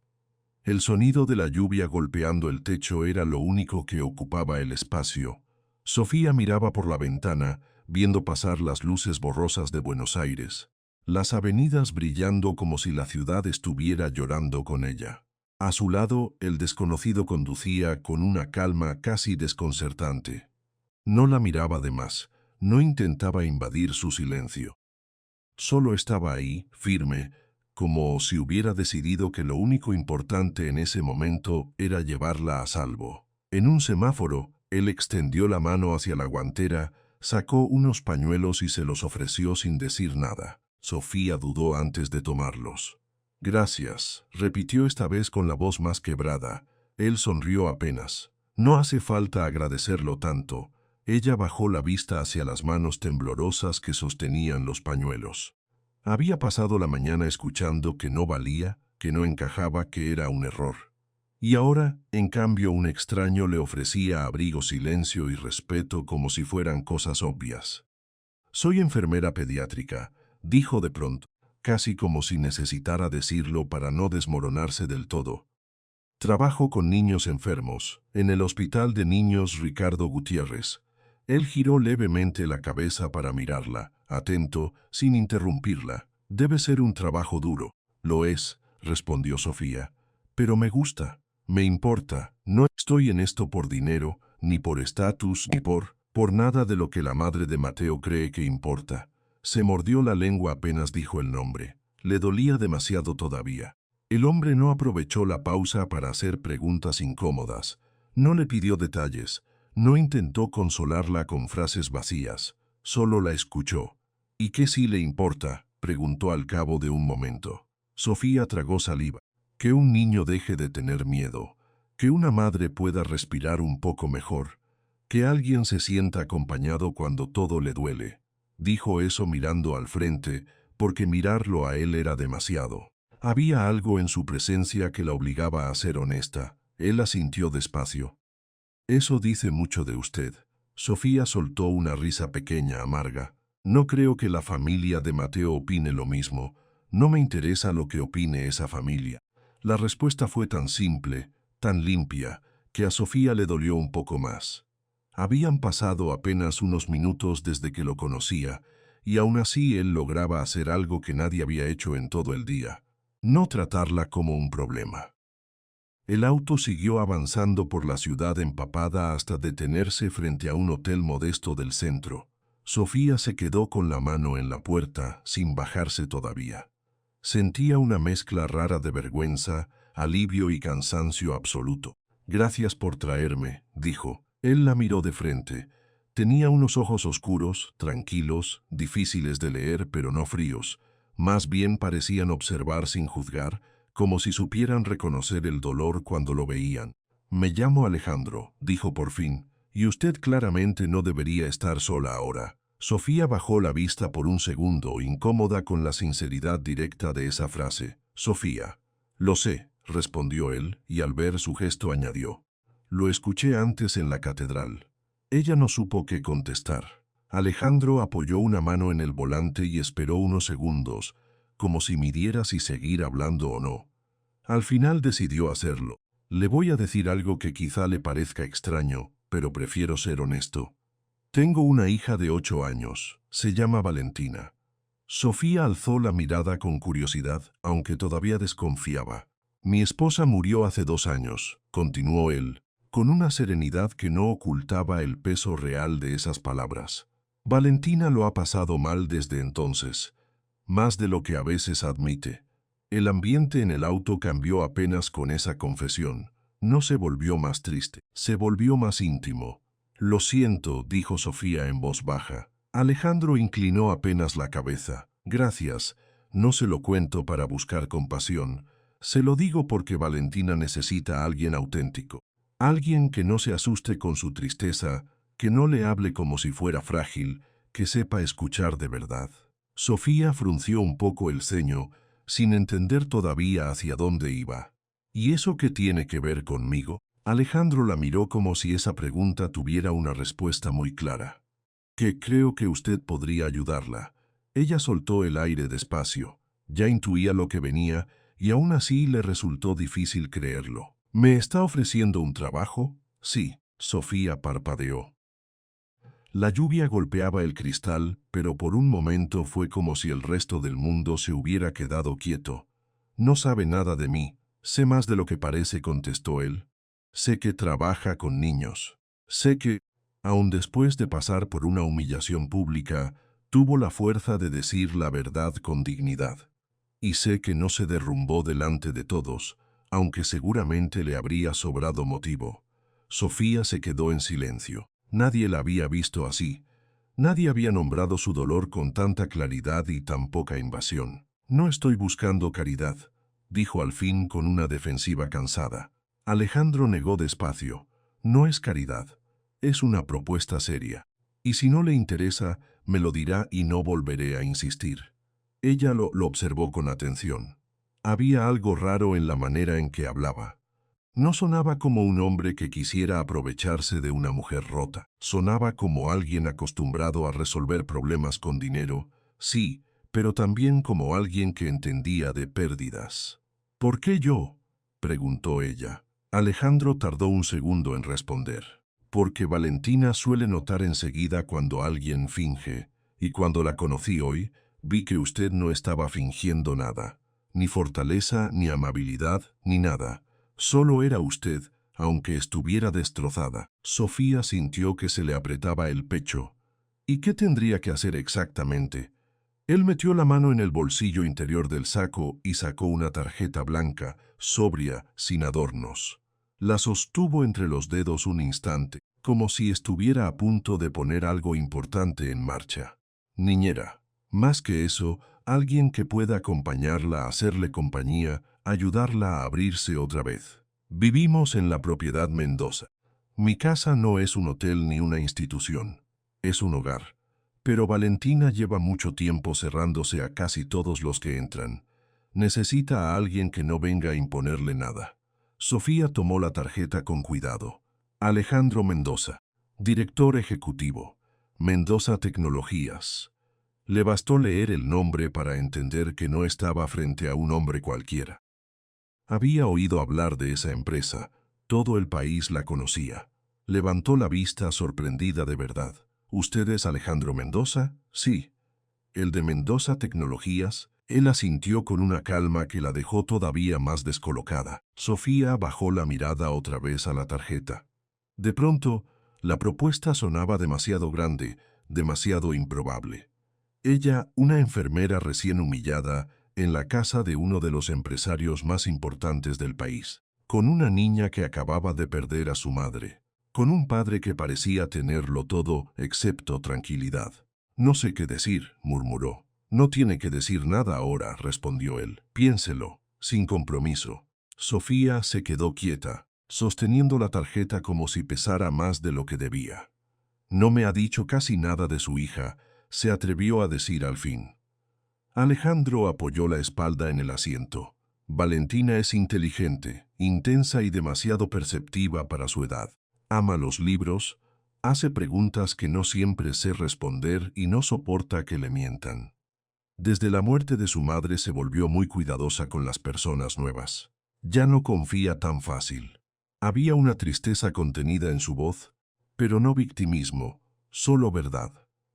El sonido de la lluvia golpeando el techo era lo único que ocupaba el espacio. Sofía miraba por la ventana, viendo pasar las luces borrosas de Buenos Aires, las avenidas brillando como si la ciudad estuviera llorando con ella. A su lado, el desconocido conducía con una calma casi desconcertante. No la miraba de más, no intentaba invadir su silencio. Solo estaba ahí, firme, como si hubiera decidido que lo único importante en ese momento era llevarla a salvo. En un semáforo, él extendió la mano hacia la guantera, sacó unos pañuelos y se los ofreció sin decir nada. Sofía dudó antes de tomarlos. «Gracias», repitió esta vez con la voz más quebrada. Él sonrió apenas. «No hace falta agradecerlo tanto». Ella bajó la vista hacia las manos temblorosas que sostenían los pañuelos. Había pasado la mañana escuchando que no valía, que no encajaba, que era un error. Y ahora, en cambio, un extraño le ofrecía abrigo, silencio y respeto como si fueran cosas obvias. «Soy enfermera pediátrica», dijo de pronto, casi como si necesitara decirlo para no desmoronarse del todo. «Trabajo con niños enfermos, en el Hospital de Niños Ricardo Gutiérrez». Él giró levemente la cabeza para mirarla, atento, sin interrumpirla. «Debe ser un trabajo duro». «Lo es», respondió Sofía. «Pero me gusta, me importa. No estoy en esto por dinero, ni por estatus, ni por nada de lo que la madre de Mateo cree que importa». Se mordió la lengua apenas dijo el nombre. Le dolía demasiado todavía. El hombre no aprovechó la pausa para hacer preguntas incómodas. No le pidió detalles. No intentó consolarla con frases vacías. Solo la escuchó. «¿Y qué sí le importa?», preguntó al cabo de un momento. Sofía tragó saliva. «Que un niño deje de tener miedo. Que una madre pueda respirar un poco mejor. Que alguien se sienta acompañado cuando todo le duele». Dijo eso mirando al frente, porque mirarlo a él era demasiado. Había algo en su presencia que la obligaba a ser honesta. Él asintió despacio. «Eso dice mucho de usted». Sofía soltó una risa pequeña, amarga. «No creo que la familia de Mateo opine lo mismo. No me interesa lo que opine esa familia». La respuesta fue tan simple, tan limpia, que a Sofía le dolió un poco más. Habían pasado apenas unos minutos desde que lo conocía, y aún así él lograba hacer algo que nadie había hecho en todo el día: no tratarla como un problema. El auto siguió avanzando por la ciudad empapada hasta detenerse frente a un hotel modesto del centro. Sofía se quedó con la mano en la puerta, sin bajarse todavía. Sentía una mezcla rara de vergüenza, alivio y cansancio absoluto. «Gracias por traerme», dijo. Él la miró de frente. Tenía unos ojos oscuros, tranquilos, difíciles de leer pero no fríos. Más bien parecían observar sin juzgar, como si supieran reconocer el dolor cuando lo veían. «Me llamo Alejandro», dijo por fin, «y usted claramente no debería estar sola ahora». Sofía bajó la vista por un segundo, incómoda con la sinceridad directa de esa frase. «Sofía». «Lo sé», respondió él, y al ver su gesto añadió. «Lo escuché antes en la catedral». Ella no supo qué contestar. Alejandro apoyó una mano en el volante y esperó unos segundos, como si midiera si seguir hablando o no. Al final decidió hacerlo. Le voy a decir algo que quizá le parezca extraño, pero prefiero ser honesto. Tengo una hija de 8 años. Se llama Valentina. Sofía alzó la mirada con curiosidad, aunque todavía desconfiaba. Mi esposa murió hace 2 años, continuó él, con una serenidad que no ocultaba el peso real de esas palabras. Valentina lo ha pasado mal desde entonces, más de lo que a veces admite. El ambiente en el auto cambió apenas con esa confesión. No se volvió más triste, se volvió más íntimo. Lo siento, dijo Sofía en voz baja. Alejandro inclinó apenas la cabeza. Gracias, no se lo cuento para buscar compasión. Se lo digo porque Valentina necesita a alguien auténtico. Alguien que no se asuste con su tristeza, que no le hable como si fuera frágil, que sepa escuchar de verdad. Sofía frunció un poco el ceño, sin entender todavía hacia dónde iba. ¿Y eso qué tiene que ver conmigo? Alejandro la miró como si esa pregunta tuviera una respuesta muy clara. Que creo que usted podría ayudarla. Ella soltó el aire despacio. Ya intuía lo que venía y aún así le resultó difícil creerlo. ¿Me está ofreciendo un trabajo? Sí, Sofía parpadeó. La lluvia golpeaba el cristal, pero por un momento fue como si el resto del mundo se hubiera quedado quieto. No sabe nada de mí. Sé más de lo que parece, contestó él. Sé que trabaja con niños. Sé que, aun después de pasar por una humillación pública, tuvo la fuerza de decir la verdad con dignidad. Y sé que no se derrumbó delante de todos, aunque seguramente le habría sobrado motivo. Sofía se quedó en silencio. Nadie la había visto así. Nadie había nombrado su dolor con tanta claridad y tan poca invasión. No estoy buscando caridad, dijo al fin con una defensiva cansada. Alejandro negó despacio. No es caridad. Es una propuesta seria. Y si no le interesa, me lo dirá y no volveré a insistir. Ella lo observó con atención. Había algo raro en la manera en que hablaba. No sonaba como un hombre que quisiera aprovecharse de una mujer rota. Sonaba como alguien acostumbrado a resolver problemas con dinero, sí, pero también como alguien que entendía de pérdidas. ¿Por qué yo?, preguntó ella. Alejandro tardó un segundo en responder. Porque Valentina suele notar enseguida cuando alguien finge, y cuando la conocí hoy, vi que usted no estaba fingiendo nada. Ni fortaleza, ni amabilidad, ni nada. Solo era usted, aunque estuviera destrozada. Sofía sintió que se le apretaba el pecho. ¿Y qué tendría que hacer exactamente? Él metió la mano en el bolsillo interior del saco y sacó una tarjeta blanca, sobria, sin adornos. La sostuvo entre los dedos un instante, como si estuviera a punto de poner algo importante en marcha. Niñera. Más que eso, alguien que pueda acompañarla a hacerle compañía, ayudarla a abrirse otra vez. Vivimos en la propiedad Mendoza. Mi casa no es un hotel ni una institución. Es un hogar. Pero Valentina lleva mucho tiempo cerrándose a casi todos los que entran. Necesita a alguien que no venga a imponerle nada. Sofía tomó la tarjeta con cuidado. Alejandro Mendoza, director ejecutivo. Mendoza Tecnologías. Le bastó leer el nombre para entender que no estaba frente a un hombre cualquiera. Había oído hablar de esa empresa. Todo el país la conocía. Levantó la vista sorprendida de verdad. ¿Usted es Alejandro Mendoza? Sí. ¿El de Mendoza Tecnologías? Él asintió con una calma que la dejó todavía más descolocada. Sofía bajó la mirada otra vez a la tarjeta. De pronto, la propuesta sonaba demasiado grande, demasiado improbable. Ella, una enfermera recién humillada, en la casa de uno de los empresarios más importantes del país, con una niña que acababa de perder a su madre, con un padre que parecía tenerlo todo excepto tranquilidad. No sé qué decir, murmuró. No tiene que decir nada ahora, respondió él. Piénselo, sin compromiso. Sofía se quedó quieta, sosteniendo la tarjeta como si pesara más de lo que debía. No me ha dicho casi nada de su hija, se atrevió a decir al fin. Alejandro apoyó la espalda en el asiento. Valentina es inteligente, intensa y demasiado perceptiva para su edad. Ama los libros, Hace preguntas que no siempre sé responder y no soporta que le mientan. Desde la muerte de su madre se volvió muy cuidadosa con las personas nuevas. Ya no confía tan fácil. Había una tristeza contenida en su voz, pero no victimismo, solo verdad.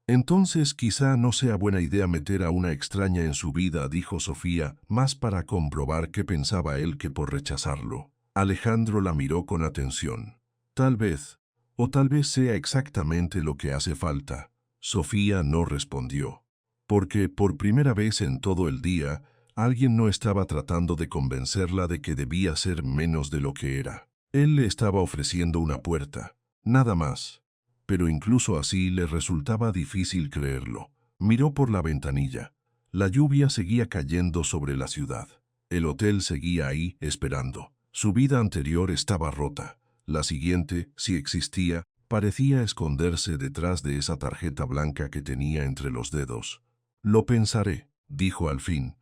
Entonces quizá no sea buena idea meter a una extraña en su vida, dijo Sofía, más para comprobar qué pensaba él que por rechazarlo. Alejandro la miró con atención. Tal vez, o tal vez sea exactamente lo que hace falta. Sofía no respondió. Porque por primera vez en todo el día, alguien no estaba tratando de convencerla de que debía ser menos de lo que era. Él le estaba ofreciendo una puerta, nada más. Pero incluso así le resultaba difícil creerlo. Miró por la ventanilla. La lluvia seguía cayendo sobre la ciudad. El hotel seguía ahí, esperando. Su vida anterior estaba rota. La siguiente, si existía, parecía esconderse detrás de esa tarjeta blanca que tenía entre los dedos. Lo pensaré, dijo al fin.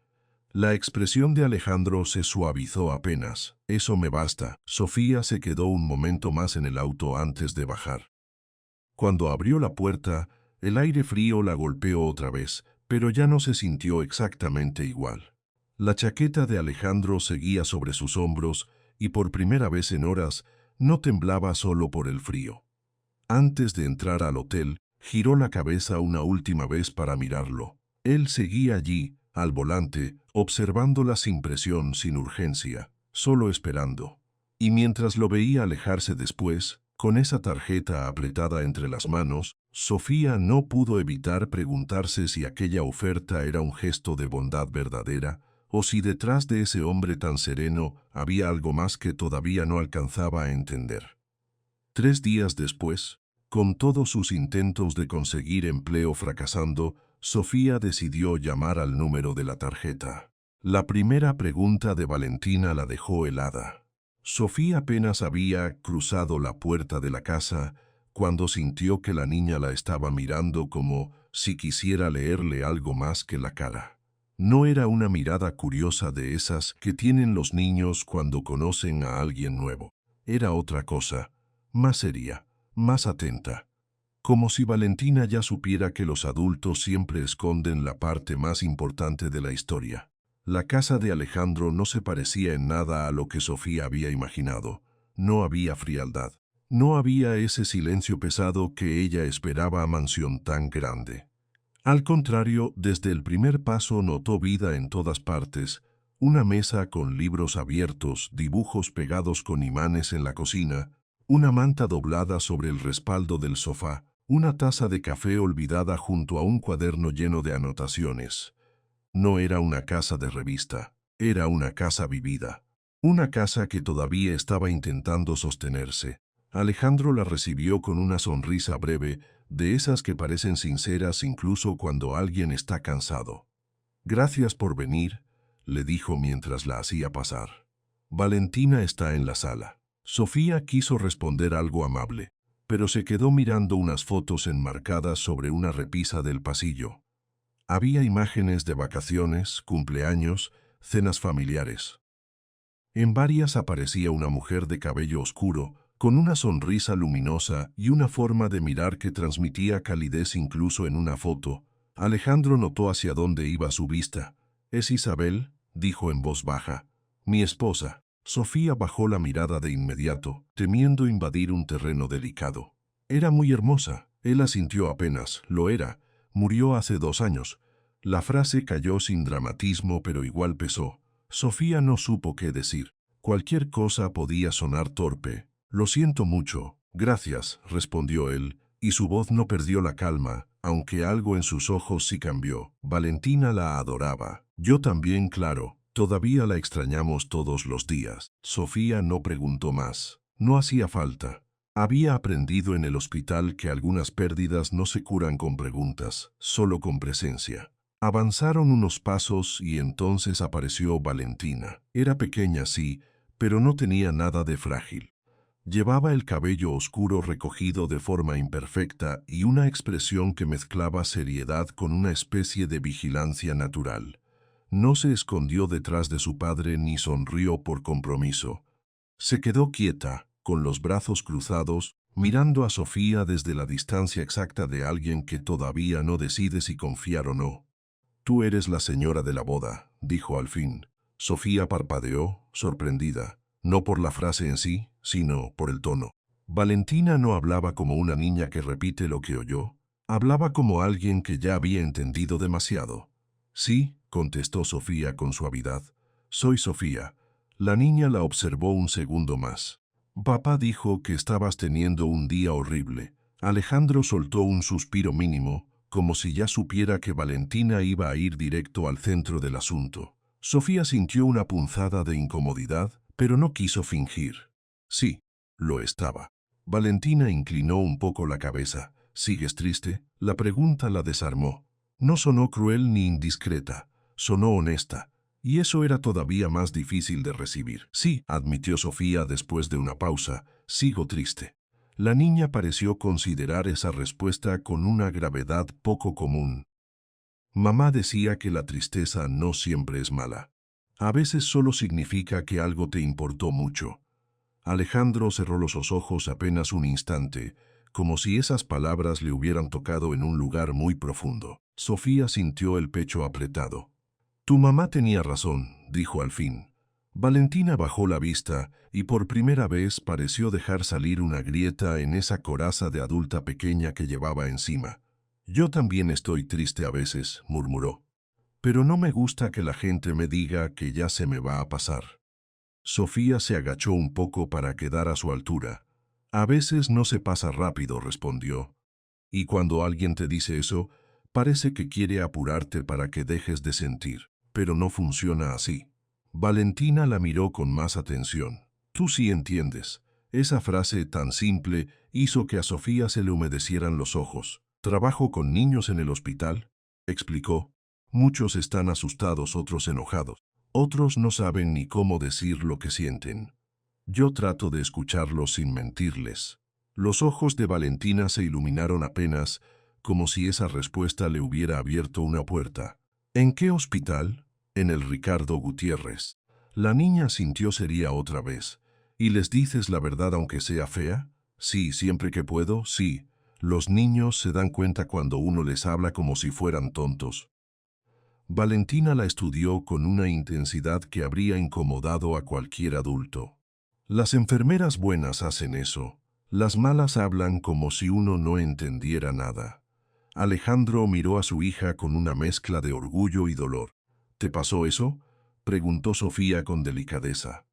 La expresión de Alejandro se suavizó apenas. Eso me basta. Sofía se quedó un momento más en el auto antes de bajar. Cuando abrió la puerta, el aire frío la golpeó otra vez, pero ya no se sintió exactamente igual. La chaqueta de Alejandro seguía sobre sus hombros y por primera vez en horas no temblaba solo por el frío. Antes de entrar al hotel, giró la cabeza una última vez para mirarlo. Él seguía allí, al volante, observándola sin presión, sin urgencia, solo esperando. Y mientras lo veía alejarse después, con esa tarjeta apretada entre las manos, Sofía no pudo evitar preguntarse si aquella oferta era un gesto de bondad verdadera, o si detrás de ese hombre tan sereno había algo más que todavía no alcanzaba a entender. 3 días después, con todos sus intentos de conseguir empleo fracasando, Sofía decidió llamar al número de la tarjeta. La primera pregunta de Valentina la dejó helada. Sofía apenas había cruzado la puerta de la casa cuando sintió que la niña la estaba mirando como si quisiera leerle algo más que la cara. No era una mirada curiosa de esas que tienen los niños cuando conocen a alguien nuevo. Era otra cosa, más seria, más atenta. Como si Valentina ya supiera que los adultos siempre esconden la parte más importante de la historia. La casa de Alejandro no se parecía en nada a lo que Sofía había imaginado. No había frialdad. No había ese silencio pesado que ella esperaba a mansión tan grande. Al contrario, desde el primer paso notó vida en todas partes. Una mesa con libros abiertos, dibujos pegados con imanes en la cocina, una manta doblada sobre el respaldo del sofá, una taza de café olvidada junto a un cuaderno lleno de anotaciones. No era una casa de revista, era una casa vivida. Una casa que todavía estaba intentando sostenerse. Alejandro la recibió con una sonrisa breve, de esas que parecen sinceras incluso cuando alguien está cansado. «Gracias por venir», le dijo mientras la hacía pasar. «Valentina está en la sala». Sofía quiso responder algo amable, pero se quedó mirando unas fotos enmarcadas sobre una repisa del pasillo. Había imágenes de vacaciones, cumpleaños, cenas familiares. En varias aparecía una mujer de cabello oscuro, con una sonrisa luminosa y una forma de mirar que transmitía calidez incluso en una foto. Alejandro notó hacia dónde iba su vista. «¿Es Isabel?», dijo en voz baja. «Mi esposa». Sofía bajó la mirada de inmediato, temiendo invadir un terreno delicado. Era muy hermosa. Él asintió apenas. Lo era. Murió hace 2 años. La frase cayó sin dramatismo, pero igual pesó. Sofía no supo qué decir. Cualquier cosa podía sonar torpe. «Lo siento mucho». «Gracias», respondió él, y su voz no perdió la calma, aunque algo en sus ojos sí cambió. Valentina la adoraba. «Yo también, claro. Todavía la extrañamos todos los días». Sofía no preguntó más. No hacía falta. Había aprendido en el hospital que algunas pérdidas no se curan con preguntas, solo con presencia. Avanzaron unos pasos y entonces apareció Valentina. Era pequeña, sí, pero no tenía nada de frágil. Llevaba el cabello oscuro recogido de forma imperfecta y una expresión que mezclaba seriedad con una especie de vigilancia natural. No se escondió detrás de su padre ni sonrió por compromiso. Se quedó quieta, con los brazos cruzados, mirando a Sofía desde la distancia exacta de alguien que todavía no decide si confiar o no. «Tú eres la señora de la boda», dijo al fin. Sofía parpadeó, sorprendida, no por la frase en sí, sino por el tono. Valentina no hablaba como una niña que repite lo que oyó. Hablaba como alguien que ya había entendido demasiado. «Sí», contestó Sofía con suavidad. «Soy Sofía». La niña la observó un segundo más. «Papá dijo que estabas teniendo un día horrible». Alejandro soltó un suspiro mínimo, como si ya supiera que Valentina iba a ir directo al centro del asunto. Sofía sintió una punzada de incomodidad, pero no quiso fingir. Sí, lo estaba. Valentina inclinó un poco la cabeza. «¿Sigues triste?». La pregunta la desarmó. No sonó cruel ni indiscreta, sonó honesta, y eso era todavía más difícil de recibir. «Sí», admitió Sofía después de una pausa, «sigo triste». La niña pareció considerar esa respuesta con una gravedad poco común. Mamá decía que la tristeza no siempre es mala. A veces solo significa que algo te importó mucho. Alejandro cerró los ojos apenas un instante, como si esas palabras le hubieran tocado en un lugar muy profundo. Sofía sintió el pecho apretado. «Tu mamá tenía razón», dijo al fin. Valentina bajó la vista y por primera vez pareció dejar salir una grieta en esa coraza de adulta pequeña que llevaba encima. «Yo también estoy triste a veces», murmuró. «Pero no me gusta que la gente me diga que ya se me va a pasar». Sofía se agachó un poco para quedar a su altura. «A veces no se pasa rápido», respondió. «Y cuando alguien te dice eso, parece que quiere apurarte para que dejes de sentir. Pero no funciona así». Valentina la miró con más atención. «Tú sí entiendes». Esa frase tan simple hizo que a Sofía se le humedecieran los ojos. «Trabajo con niños en el hospital», explicó. «Muchos están asustados, otros enojados. Otros no saben ni cómo decir lo que sienten. Yo trato de escucharlos sin mentirles». Los ojos de Valentina se iluminaron apenas, como si esa respuesta le hubiera abierto una puerta. «¿En qué hospital?» «En el Ricardo Gutiérrez». La niña sintió sería otra vez. «¿Y les dices la verdad aunque sea fea?» «Sí, siempre que puedo, sí. Los niños se dan cuenta cuando uno les habla como si fueran tontos». Valentina la estudió con una intensidad que habría incomodado a cualquier adulto. «Las enfermeras buenas hacen eso. Las malas hablan como si uno no entendiera nada». Alejandro miró a su hija con una mezcla de orgullo y dolor. «¿Te pasó eso?», preguntó Sofía con delicadeza.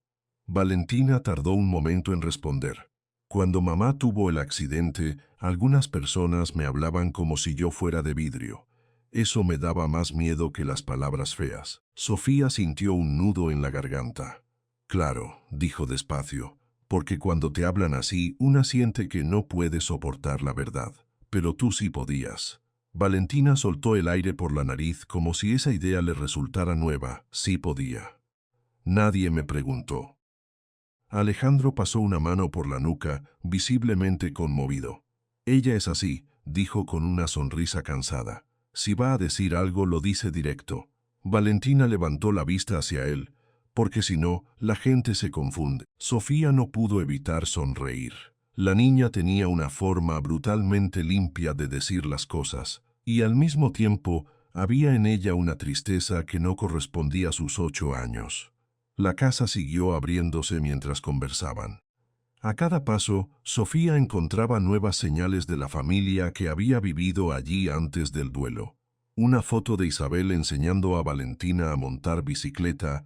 Valentina tardó un momento en responder. «Cuando mamá tuvo el accidente, algunas personas me hablaban como si yo fuera de vidrio. Eso me daba más miedo que las palabras feas». Sofía sintió un nudo en la garganta. «Claro», dijo despacio, «porque cuando te hablan así, una siente que no puede soportar la verdad. Pero tú sí podías». Valentina soltó el aire por la nariz como si esa idea le resultara nueva. «Sí podía. Nadie me preguntó». Alejandro pasó una mano por la nuca, visiblemente conmovido. «Ella es así», dijo con una sonrisa cansada. «Si va a decir algo, lo dice directo». Valentina levantó la vista hacia él, porque si no, la gente se confunde. Sofía no pudo evitar sonreír. La niña tenía una forma brutalmente limpia de decir las cosas, y al mismo tiempo había en ella una tristeza que no correspondía a sus 8 años. La casa siguió abriéndose mientras conversaban. A cada paso, Sofía encontraba nuevas señales de la familia que había vivido allí antes del duelo. Una foto de Isabel enseñando a Valentina a montar bicicleta,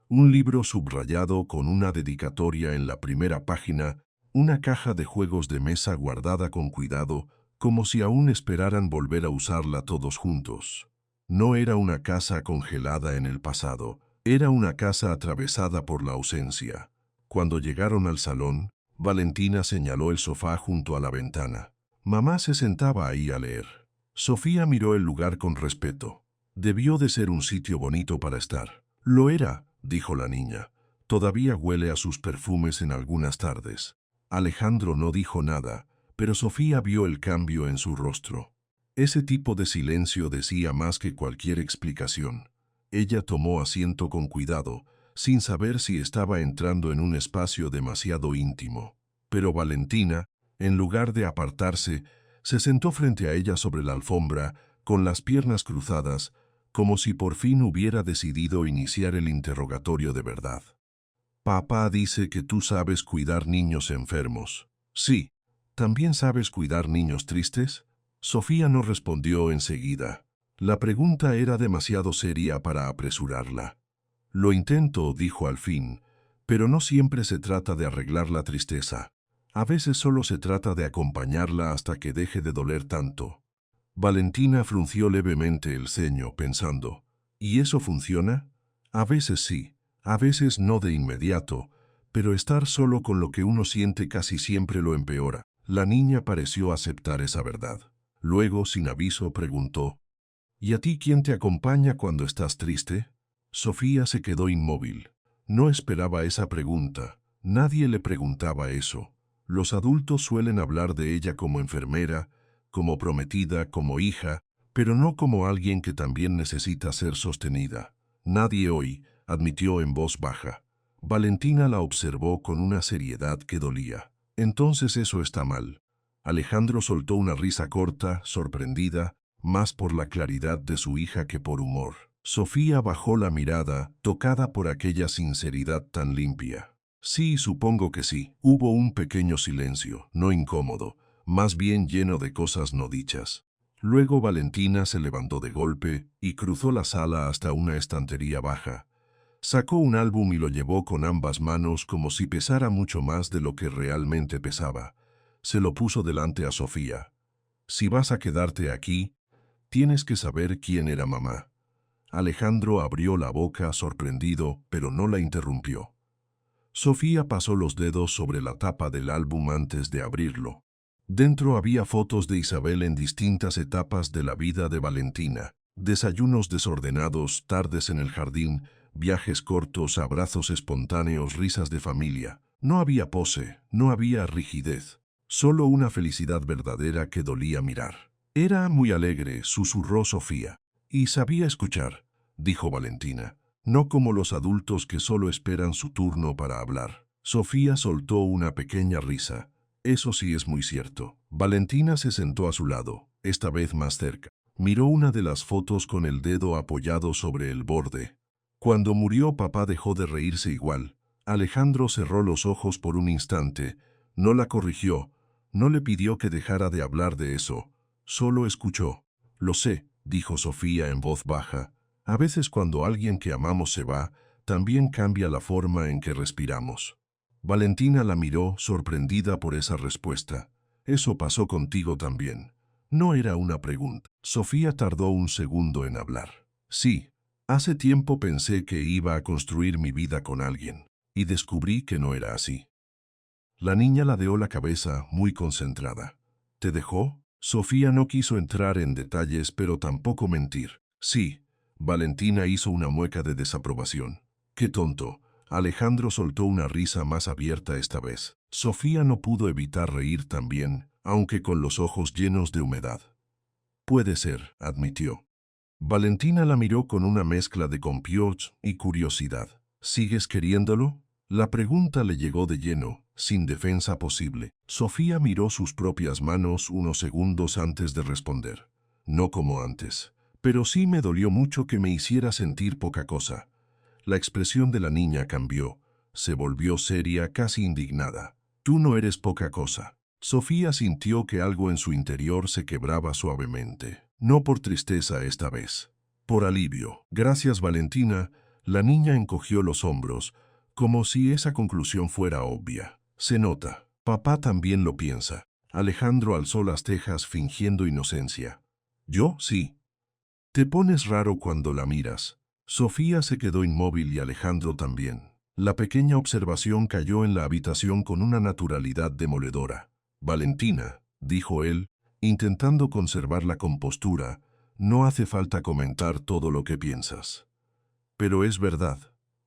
un libro subrayado con una dedicatoria en la primera página, una caja de juegos de mesa guardada con cuidado, como si aún esperaran volver a usarla todos juntos. No era una casa congelada en el pasado, era una casa atravesada por la ausencia. Cuando llegaron al salón, Valentina señaló el sofá junto a la ventana. Mamá se sentaba ahí a leer. Sofía miró el lugar con respeto. Debió de ser un sitio bonito para estar. «Lo era», dijo la niña. «Todavía huele a sus perfumes en algunas tardes». Alejandro no dijo nada, pero Sofía vio el cambio en su rostro. Ese tipo de silencio decía más que cualquier explicación. Ella tomó asiento con cuidado, sin saber si estaba entrando en un espacio demasiado íntimo. Pero Valentina, En lugar de apartarse, se sentó frente a ella sobre la alfombra, con las piernas cruzadas, como si por fin hubiera decidido iniciar el interrogatorio de verdad. Papá dice que tú sabes cuidar niños enfermos. Sí. ¿También sabes cuidar niños tristes? Sofía no respondió enseguida. La pregunta era demasiado seria para apresurarla. Lo intento, dijo al fin, pero no siempre se trata de arreglar la tristeza. A veces solo se trata de acompañarla hasta que deje de doler tanto. Valentina frunció levemente el ceño, pensando, ¿y eso funciona? A veces sí, a veces no de inmediato, pero estar solo con lo que uno siente casi siempre lo empeora. La niña pareció aceptar esa verdad. Luego, sin aviso, preguntó, ¿y a ti quién te acompaña cuando estás triste? Sofía se quedó inmóvil. No esperaba esa pregunta. Nadie le preguntaba eso. Los adultos suelen hablar de ella como enfermera, como prometida, como hija, pero no como alguien que también necesita ser sostenida. Nadie hoy, admitió en voz baja. Valentina la observó con una seriedad que dolía. Entonces eso está mal. Alejandro soltó una risa corta, sorprendida, más por la claridad de su hija que por humor. Sofía bajó la mirada, tocada por aquella sinceridad tan limpia. Sí, supongo que sí. Hubo un pequeño silencio, no incómodo, más bien lleno de cosas no dichas. Luego Valentina se levantó de golpe y cruzó la sala hasta una estantería baja. Sacó un álbum y lo llevó con ambas manos como si pesara mucho más de lo que realmente pesaba. Se lo puso delante a Sofía. Si vas a quedarte aquí, tienes que saber quién era mamá. Alejandro abrió la boca sorprendido, pero no la interrumpió. Sofía pasó los dedos sobre la tapa del álbum antes de abrirlo. Dentro había fotos de Isabel en distintas etapas de la vida de Valentina. Desayunos desordenados, tardes en el jardín, viajes cortos, abrazos espontáneos, risas de familia. No había pose, no había rigidez. Solo una felicidad verdadera que dolía mirar. Era muy alegre, susurró Sofía. Y sabía escuchar, dijo Valentina. No como los adultos que solo esperan su turno para hablar. Sofía soltó una pequeña risa. Eso sí es muy cierto. Valentina se sentó a su lado, esta vez más cerca. Miró una de las fotos con el dedo apoyado sobre el borde. Cuando murió papá dejó de reírse igual. Alejandro cerró los ojos por un instante. No la corrigió. No le pidió que dejara de hablar de eso. Solo escuchó. Lo sé, dijo Sofía en voz baja. A veces cuando alguien que amamos se va, también cambia la forma en que respiramos. Valentina la miró, sorprendida por esa respuesta. Eso pasó contigo también. No era una pregunta. Sofía tardó un segundo en hablar. Sí, hace tiempo pensé que iba a construir mi vida con alguien, y descubrí que no era así. La niña ladeó la cabeza, muy concentrada. ¿Te dejó? Sofía no quiso entrar en detalles, pero tampoco mentir. Sí. Valentina hizo una mueca de desaprobación. ¡Qué tonto! Alejandro soltó una risa más abierta esta vez. Sofía no pudo evitar reír también, aunque con los ojos llenos de humedad. Puede ser, admitió. Valentina la miró con una mezcla de compiot y curiosidad. ¿Sigues queriéndolo? La pregunta le llegó de lleno, sin defensa posible. Sofía miró sus propias manos unos segundos antes de responder. No como antes. Pero sí me dolió mucho que me hiciera sentir poca cosa. La expresión de la niña cambió. Se volvió seria, casi indignada. Tú no eres poca cosa. Sofía sintió que algo en su interior se quebraba suavemente. No por tristeza esta vez. Por alivio. Gracias, Valentina. La niña encogió los hombros, como si esa conclusión fuera obvia. Se nota. Papá también lo piensa. Alejandro alzó las cejas fingiendo inocencia. ¿Yo? Sí. Te pones raro cuando la miras. Sofía se quedó inmóvil y Alejandro también. La pequeña observación cayó en la habitación con una naturalidad demoledora. Valentina, dijo él, intentando conservar la compostura, no hace falta comentar todo lo que piensas. Pero es verdad.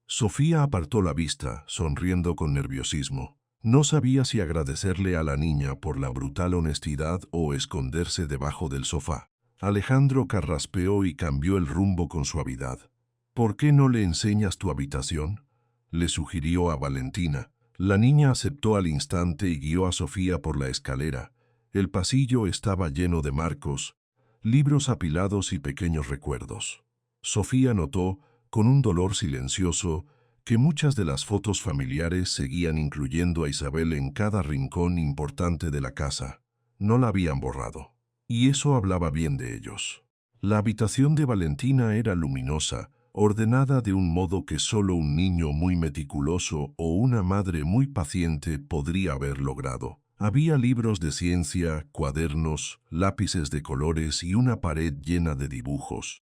Sofía apartó la vista, sonriendo con nerviosismo. No sabía si agradecerle a la niña por la brutal honestidad o esconderse debajo del sofá. Alejandro carraspeó y cambió el rumbo con suavidad. ¿Por qué no le enseñas tu habitación?, le sugirió a Valentina. La niña aceptó al instante y guió a Sofía por la escalera. El pasillo estaba lleno de marcos, libros apilados y pequeños recuerdos. Sofía notó, con un dolor silencioso, que muchas de las fotos familiares seguían incluyendo a Isabel en cada rincón importante de la casa. No la habían borrado. Y eso hablaba bien de ellos. La habitación de Valentina era luminosa, ordenada de un modo que solo un niño muy meticuloso o una madre muy paciente podría haber logrado. Había libros de ciencia, cuadernos, lápices de colores y una pared llena de dibujos.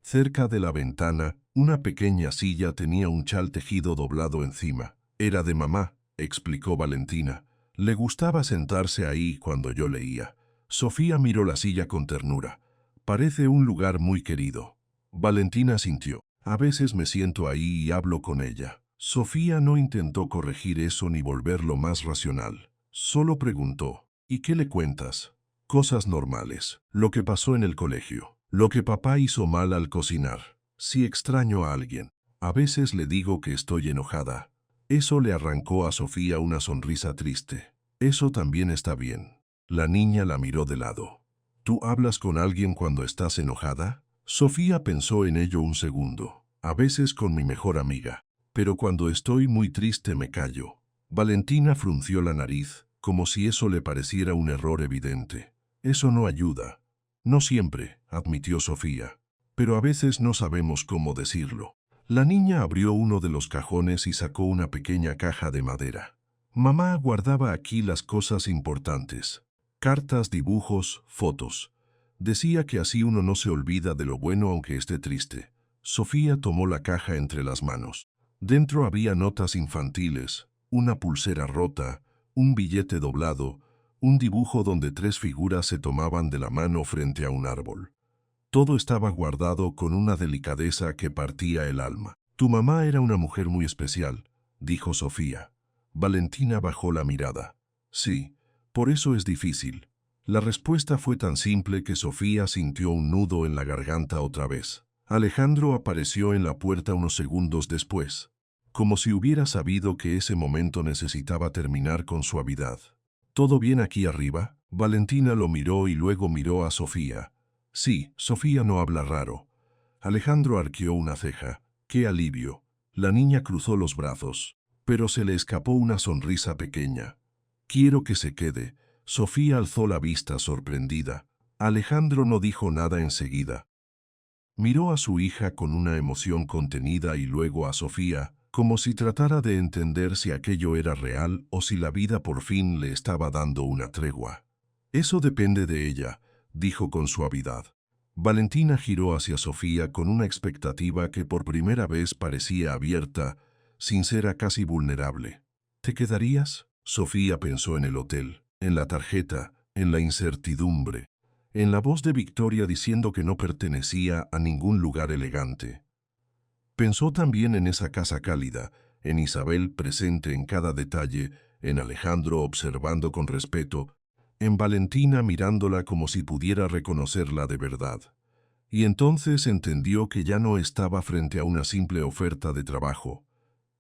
Cerca de la ventana, una pequeña silla tenía un chal tejido doblado encima. Era de mamá, explicó Valentina. Le gustaba sentarse ahí cuando yo leía. Sofía miró la silla con ternura. Parece un lugar muy querido. Valentina sintió. A veces me siento ahí y hablo con ella. Sofía no intentó corregir eso ni volverlo más racional. Solo preguntó, ¿y qué le cuentas? Cosas normales. Lo que pasó en el colegio. Lo que papá hizo mal al cocinar. Si extraño a alguien. A veces le digo que estoy enojada. Eso le arrancó a Sofía una sonrisa triste. Eso también está bien. La niña la miró de lado. ¿Tú hablas con alguien cuando estás enojada? Sofía pensó en ello un segundo. A veces con mi mejor amiga. Pero cuando estoy muy triste me callo. Valentina frunció la nariz, como si eso le pareciera un error evidente. Eso no ayuda. No siempre, admitió Sofía. Pero a veces no sabemos cómo decirlo. La niña abrió uno de los cajones y sacó una pequeña caja de madera. Mamá guardaba aquí las cosas importantes. Cartas, dibujos, fotos. Decía que así uno no se olvida de lo bueno aunque esté triste. Sofía tomó la caja entre las manos. Dentro había notas infantiles, una pulsera rota, un billete doblado, un dibujo donde 3 figuras se tomaban de la mano frente a un árbol. Todo estaba guardado con una delicadeza que partía el alma. Tu mamá era una mujer muy especial, dijo Sofía. Valentina bajó la mirada. Sí, por eso es difícil. La respuesta fue tan simple que Sofía sintió un nudo en la garganta otra vez. Alejandro apareció en la puerta unos segundos después, como si hubiera sabido que ese momento necesitaba terminar con suavidad. ¿Todo bien aquí arriba? Valentina lo miró y luego miró a Sofía. Sí, Sofía no habla raro. Alejandro arqueó una ceja. ¡Qué alivio! La niña cruzó los brazos, pero se le escapó una sonrisa pequeña. Quiero que se quede. Sofía alzó la vista sorprendida. Alejandro no dijo nada enseguida. Miró a su hija con una emoción contenida y luego a Sofía, como si tratara de entender si aquello era real o si la vida por fin le estaba dando una tregua. Eso depende de ella, dijo con suavidad. Valentina giró hacia Sofía con una expectativa que por primera vez parecía abierta, sincera, casi vulnerable. ¿Te quedarías? Sofía pensó en el hotel, en la tarjeta, en la incertidumbre, en la voz de Victoria diciendo que no pertenecía a ningún lugar elegante. Pensó también en esa casa cálida, en Isabel presente en cada detalle, en Alejandro observando con respeto, en Valentina mirándola como si pudiera reconocerla de verdad. Y entonces entendió que ya no estaba frente a una simple oferta de trabajo.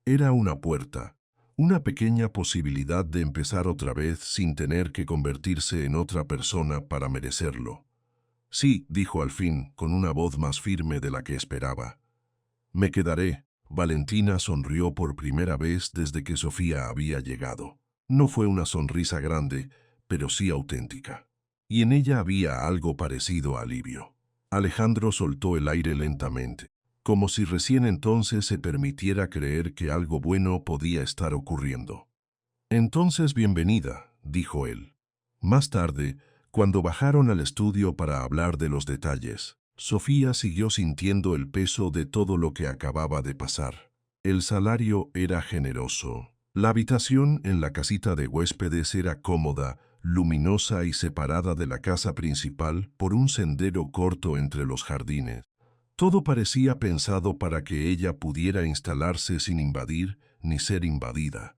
Era una puerta, una pequeña posibilidad de empezar otra vez sin tener que convertirse en otra persona para merecerlo. Sí, dijo al fin, con una voz más firme de la que esperaba. Me quedaré. Valentina sonrió por primera vez desde que Sofía había llegado. No fue una sonrisa grande, pero sí auténtica. Y en ella había algo parecido a alivio. Alejandro soltó el aire lentamente, como si recién entonces se permitiera creer que algo bueno podía estar ocurriendo. Entonces, bienvenida, dijo él. Más tarde, cuando bajaron al estudio para hablar de los detalles, Sofía siguió sintiendo el peso de todo lo que acababa de pasar. El salario era generoso. La habitación en la casita de huéspedes era cómoda, luminosa y separada de la casa principal por un sendero corto entre los jardines. Todo parecía pensado para que ella pudiera instalarse sin invadir ni ser invadida.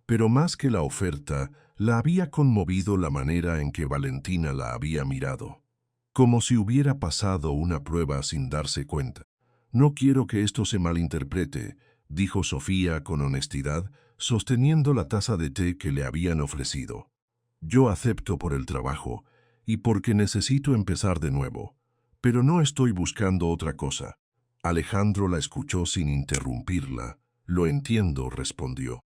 Pero más que la oferta, la había conmovido la manera en que Valentina la había mirado. Como si hubiera pasado una prueba sin darse cuenta. No quiero que esto se malinterprete, dijo Sofía con honestidad. sosteniendo la taza de té que le habían ofrecido. Yo acepto por el trabajo y porque necesito empezar de nuevo, pero no estoy buscando otra cosa. Alejandro la escuchó sin interrumpirla. Lo entiendo, respondió.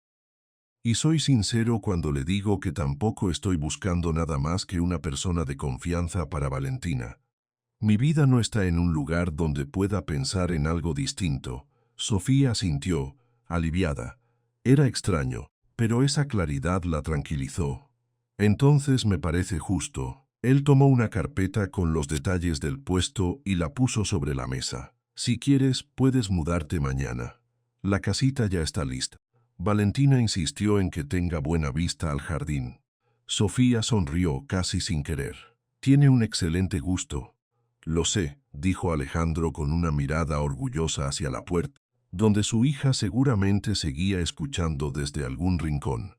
Y soy sincero cuando le digo que tampoco estoy buscando nada más que una persona de confianza para Valentina. Mi vida no está en un lugar donde pueda pensar en algo distinto. Sofía asintió, aliviada. Era extraño, pero esa claridad la tranquilizó. Entonces me parece justo. Él tomó una carpeta con los detalles del puesto y la puso sobre la mesa. Si quieres, puedes mudarte mañana. La casita ya está lista. Valentina insistió en que tenga buena vista al jardín. Sofía sonrió casi sin querer. Tiene un excelente gusto. Lo sé, dijo Alejandro con una mirada orgullosa hacia la puerta, donde su hija seguramente seguía escuchando desde algún rincón.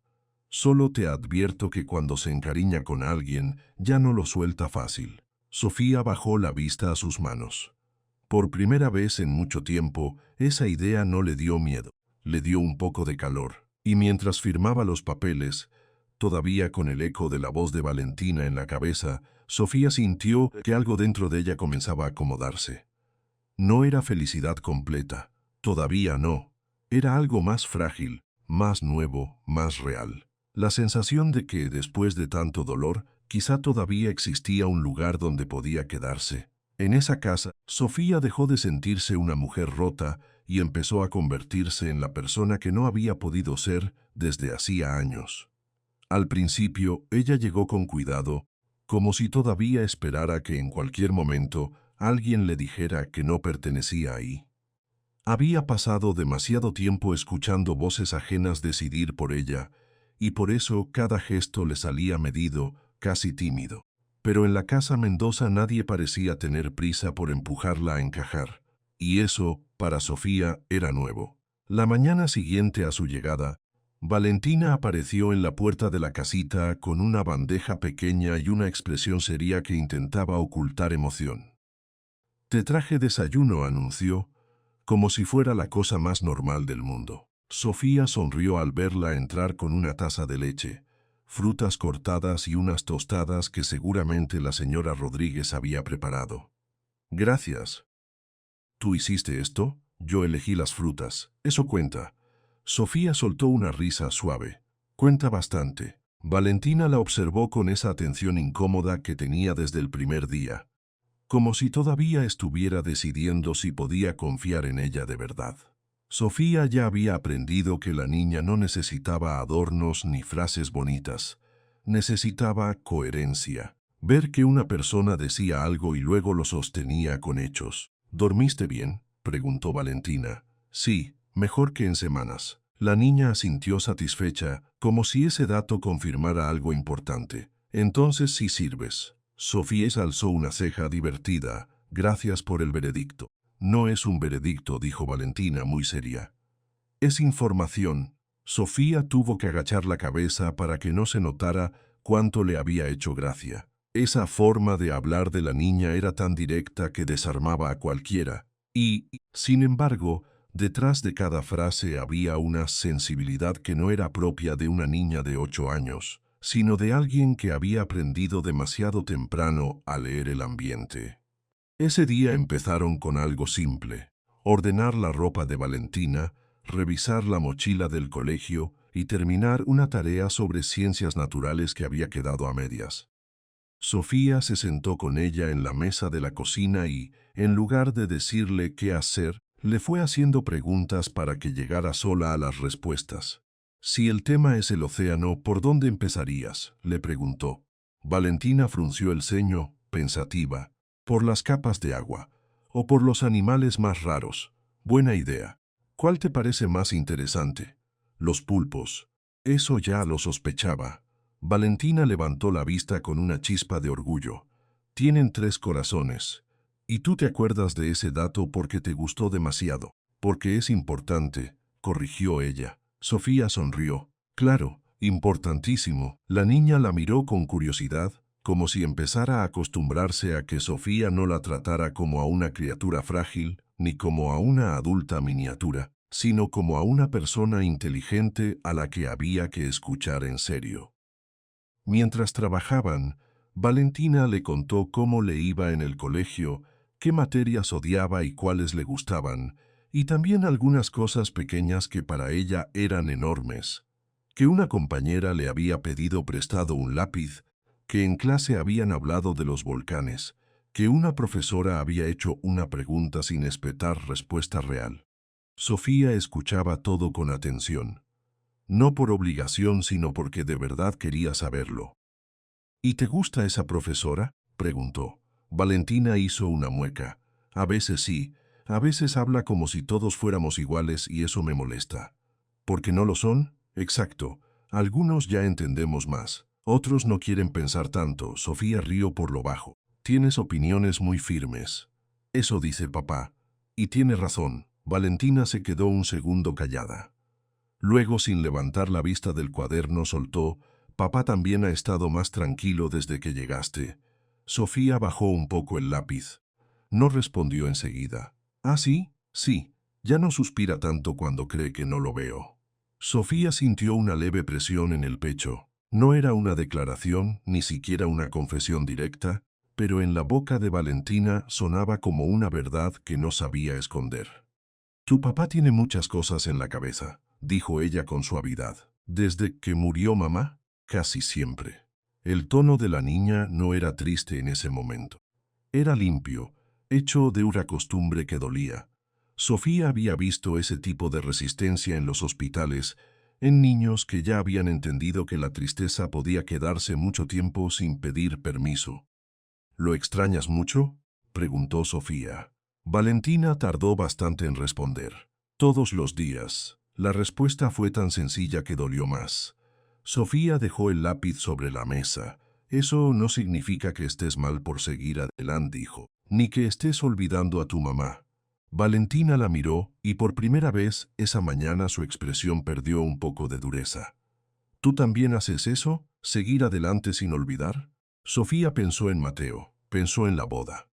Solo te advierto que cuando se encariña con alguien, ya no lo suelta fácil. Sofía bajó la vista a sus manos. Por primera vez en mucho tiempo, esa idea no le dio miedo, le dio un poco de calor. Y mientras firmaba los papeles, todavía con el eco de la voz de Valentina en la cabeza, Sofía sintió que algo dentro de ella comenzaba a acomodarse. No era felicidad completa, todavía no. Era algo más frágil, más nuevo, más real. La sensación de que, después de tanto dolor, quizá todavía existía un lugar donde podía quedarse. En esa casa, Sofía dejó de sentirse una mujer rota y empezó a convertirse en la persona que no había podido ser desde hacía años. Al principio, ella llegó con cuidado, como si todavía esperara que en cualquier momento alguien le dijera que no pertenecía ahí. Había pasado demasiado tiempo escuchando voces ajenas decidir por ella, y por eso cada gesto le salía medido, casi tímido. Pero en la casa Mendoza nadie parecía tener prisa por empujarla a encajar, y eso, para Sofía, era nuevo. La mañana siguiente a su llegada, Valentina apareció en la puerta de la casita con una bandeja pequeña y una expresión seria que intentaba ocultar emoción. «Te traje desayuno», anunció, como si fuera la cosa más normal del mundo. Sofía sonrió al verla entrar con una taza de leche, frutas cortadas y unas tostadas que seguramente la señora Rodríguez había preparado. «Gracias». «¿Tú hiciste esto?» «Yo elegí las frutas. Eso cuenta». Sofía soltó una risa suave. «Cuenta bastante». Valentina la observó con esa atención incómoda que tenía desde el primer día, como si todavía estuviera decidiendo si podía confiar en ella de verdad. Sofía ya había aprendido que la niña no necesitaba adornos ni frases bonitas. Necesitaba coherencia. Ver que una persona decía algo y luego lo sostenía con hechos. «¿Dormiste bien?», preguntó Valentina. «Sí, mejor que en semanas». La niña asintió satisfecha, como si ese dato confirmara algo importante. «Entonces sí sirves». Sofía alzó una ceja divertida. «Gracias por el veredicto». «No es un veredicto», dijo Valentina muy seria. «Es información». Sofía tuvo que agachar la cabeza para que no se notara cuánto le había hecho gracia. Esa forma de hablar de la niña era tan directa que desarmaba a cualquiera. Y, sin embargo, detrás de cada frase había una sensibilidad que no era propia de una niña de 8 años, sino de alguien que había aprendido demasiado temprano a leer el ambiente. Ese día empezaron con algo simple: ordenar la ropa de Valentina, revisar la mochila del colegio y terminar una tarea sobre ciencias naturales que había quedado a medias. Sofía se sentó con ella en la mesa de la cocina y, en lugar de decirle qué hacer, le fue haciendo preguntas para que llegara sola a las respuestas. «Si el tema es el océano, ¿por dónde empezarías?», le preguntó. Valentina frunció el ceño, pensativa. «Por las capas de agua, o por los animales más raros». «Buena idea. ¿Cuál te parece más interesante?» «Los pulpos». Eso ya lo sospechaba. Valentina levantó la vista con una chispa de orgullo. «Tienen 3 corazones. Y tú te acuerdas de ese dato porque te gustó demasiado. Porque es importante», corrigió ella. Sofía sonrió. «Claro, importantísimo». La niña la miró con curiosidad, como si empezara a acostumbrarse a que Sofía no la tratara como a una criatura frágil, ni como a una adulta miniatura. sino como a una persona inteligente a la que había que escuchar en serio. Mientras trabajaban, Valentina le contó cómo le iba en el colegio, qué materias odiaba y cuáles le gustaban, y también algunas cosas pequeñas que para ella eran enormes. Que una compañera le había pedido prestado un lápiz, que en clase habían hablado de los volcanes, que una profesora había hecho una pregunta sin esperar respuesta real. Sofía escuchaba todo con atención, no por obligación sino porque de verdad quería saberlo. ¿Y te gusta esa profesora?, preguntó. Valentina hizo una mueca. A veces sí, a veces habla como si todos fuéramos iguales y eso me molesta. ¿Porque no lo son? Exacto. Algunos ya entendemos más. Otros no quieren pensar tanto. Sofía rió por lo bajo. Tienes opiniones muy firmes. Eso dice papá. Y tiene razón. Valentina se quedó un segundo callada. Luego, sin levantar la vista del cuaderno, soltó: papá también ha estado más tranquilo desde que llegaste. Sofía bajó un poco el lápiz. No respondió enseguida. ¿Ah, sí? Sí. Ya no suspira tanto cuando cree que no lo veo. Sofía sintió una leve presión en el pecho. No era una declaración, ni siquiera una confesión directa, pero en la boca de Valentina sonaba como una verdad que no sabía esconder. Tu papá tiene muchas cosas en la cabeza, dijo ella con suavidad. ¿Desde que murió mamá? Casi siempre. El tono de la niña no era triste en ese momento. Era limpio, hecho de una costumbre que dolía. Sofía había visto ese tipo de resistencia en los hospitales, en niños que ya habían entendido que la tristeza podía quedarse mucho tiempo sin pedir permiso. ¿Lo extrañas mucho?, preguntó Sofía. Valentina tardó bastante en responder. Todos los días. La respuesta fue tan sencilla que dolió más. Sofía dejó el lápiz sobre la mesa. Eso no significa que estés mal por seguir adelante, hijo, ni que estés olvidando a tu mamá. Valentina la miró y por primera vez esa mañana su expresión perdió un poco de dureza. ¿Tú también haces eso? ¿Seguir adelante sin olvidar? Sofía pensó en Mateo, pensó en la boda.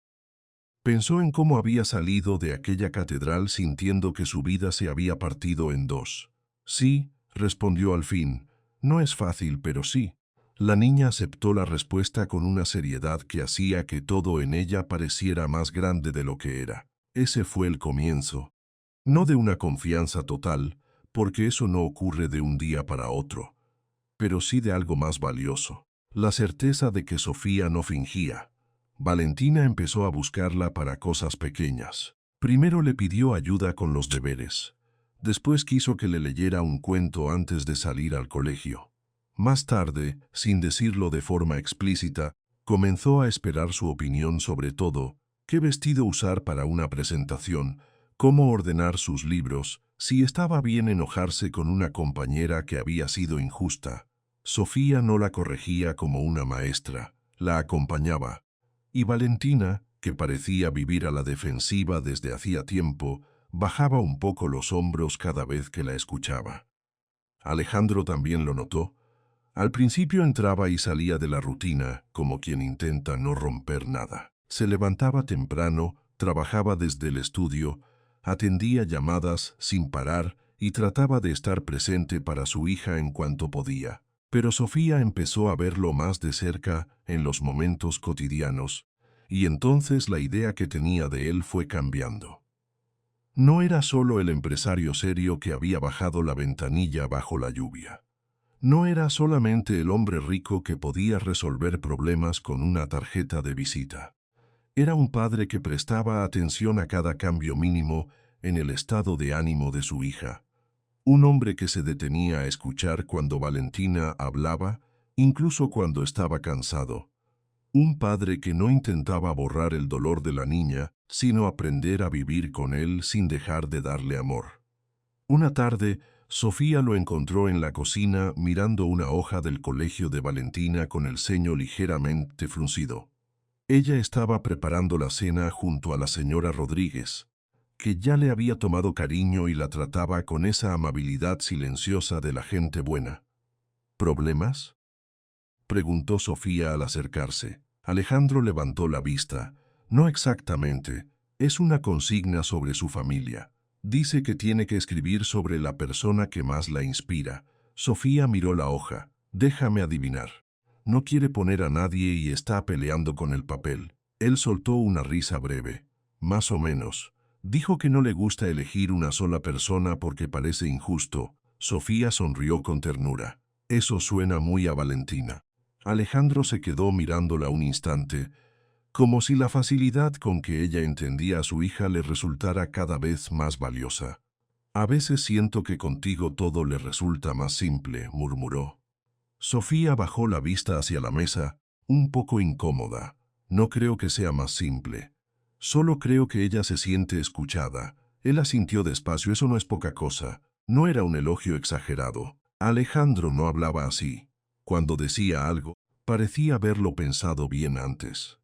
Pensó en cómo había salido de aquella catedral sintiendo que su vida se había partido en dos. Sí, respondió al fin. No es fácil, pero sí. La niña aceptó la respuesta con una seriedad que hacía que todo en ella pareciera más grande de lo que era. Ese fue el comienzo. No de una confianza total, porque eso no ocurre de un día para otro, pero sí de algo más valioso. La certeza de que Sofía no fingía. Valentina empezó a buscarla para cosas pequeñas. Primero le pidió ayuda con los deberes. Después quiso que le leyera un cuento antes de salir al colegio. Más tarde, sin decirlo de forma explícita, comenzó a esperar su opinión sobre todo: qué vestido usar para una presentación, cómo ordenar sus libros, si estaba bien enojarse con una compañera que había sido injusta. Sofía no la corregía como una maestra, la acompañaba. Y Valentina, que parecía vivir a la defensiva desde hacía tiempo, bajaba un poco los hombros cada vez que la escuchaba. Alejandro también lo notó. Al principio entraba y salía de la rutina, como quien intenta no romper nada. Se levantaba temprano, trabajaba desde el estudio, atendía llamadas sin parar y trataba de estar presente para su hija en cuanto podía. Pero Sofía empezó a verlo más de cerca en los momentos cotidianos, y entonces la idea que tenía de él fue cambiando. No era solo el empresario serio que había bajado la ventanilla bajo la lluvia. No era solamente el hombre rico que podía resolver problemas con una tarjeta de visita. Era un padre que prestaba atención a cada cambio mínimo en el estado de ánimo de su hija. Un hombre que se detenía a escuchar cuando Valentina hablaba, incluso cuando estaba cansado. Un padre que no intentaba borrar el dolor de la niña, sino aprender a vivir con él sin dejar de darle amor. Una tarde, Sofía lo encontró en la cocina mirando una hoja del colegio de Valentina con el ceño ligeramente fruncido. Ella estaba preparando la cena junto a la señora Rodríguez, que ya le había tomado cariño y la trataba con esa amabilidad silenciosa de la gente buena. ¿Problemas?, preguntó Sofía al acercarse. Alejandro levantó la vista. No exactamente, es una consigna sobre su familia. Dice que tiene que escribir sobre la persona que más la inspira. Sofía miró la hoja. Déjame adivinar. No quiere poner a nadie y está peleando con el papel. Él soltó una risa breve. Más o menos. Dijo que no le gusta elegir una sola persona porque parece injusto. Sofía sonrió con ternura. Eso suena muy a Valentina. Alejandro se quedó mirándola un instante, como si la facilidad con que ella entendía a su hija le resultara cada vez más valiosa. A veces siento que contigo todo le resulta más simple, murmuró. Sofía bajó la vista hacia la mesa, un poco incómoda. No creo que sea más simple. Solo creo que ella se siente escuchada. Él asintió despacio, eso no es poca cosa. No era un elogio exagerado. Alejandro no hablaba así. Cuando decía algo, parecía haberlo pensado bien antes.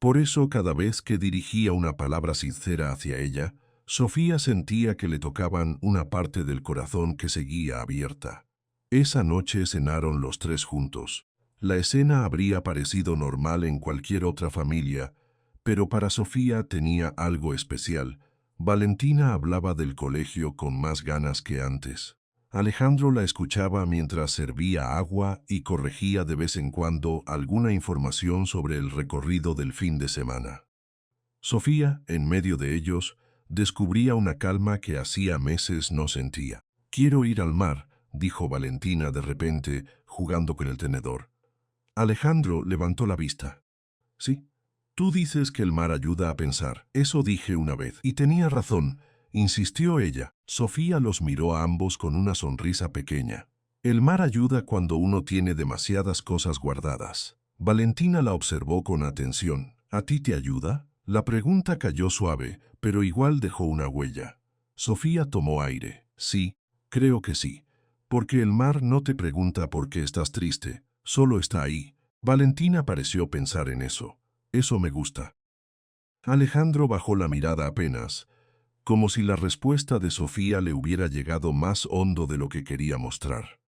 Por eso, cada vez que dirigía una palabra sincera hacia ella, Sofía sentía que le tocaban una parte del corazón que seguía abierta. Esa noche cenaron los tres juntos. La escena habría parecido normal en cualquier otra familia, pero para Sofía tenía algo especial. Valentina hablaba del colegio con más ganas que antes. Alejandro la escuchaba mientras servía agua y corregía de vez en cuando alguna información sobre el recorrido del fin de semana. Sofía, en medio de ellos, descubría una calma que hacía meses no sentía. «Quiero ir al mar», dijo Valentina de repente, jugando con el tenedor. Alejandro levantó la vista. «Sí, tú dices que el mar ayuda a pensar. Eso dije una vez. Y tenía razón», insistió ella. Sofía los miró a ambos con una sonrisa pequeña. «El mar ayuda cuando uno tiene demasiadas cosas guardadas». Valentina la observó con atención. «¿A ti te ayuda?». La pregunta cayó suave, pero igual dejó una huella. Sofía tomó aire. «Sí, creo que sí. Porque el mar no te pregunta por qué estás triste, solo está ahí». Valentina pareció pensar en eso. «Eso me gusta». Alejandro bajó la mirada apenas, como si la respuesta de Sofía le hubiera llegado más hondo de lo que quería mostrar.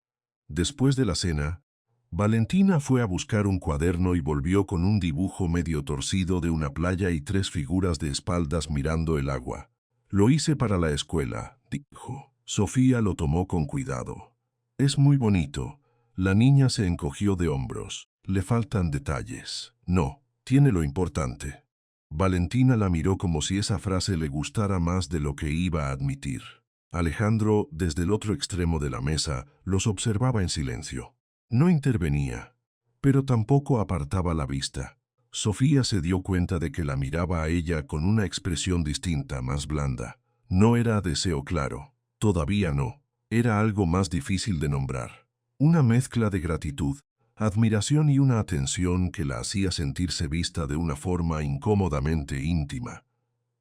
Después de la cena, Valentina fue a buscar un cuaderno y volvió con un dibujo medio torcido de una playa y tres figuras de espaldas mirando el agua. «Lo hice para la escuela», dijo. Sofía lo tomó con cuidado. «Es muy bonito». La niña se encogió de hombros. «Le faltan detalles». «No, tiene lo importante». Valentina la miró como si esa frase le gustara más de lo que iba a admitir. Alejandro, desde el otro extremo de la mesa, los observaba en silencio. No intervenía, pero tampoco apartaba la vista. Sofía se dio cuenta de que la miraba a ella con una expresión distinta, más blanda. No era deseo claro, todavía no. Era algo más difícil de nombrar. Una mezcla de gratitud, admiración y una atención que la hacía sentirse vista de una forma incómodamente íntima.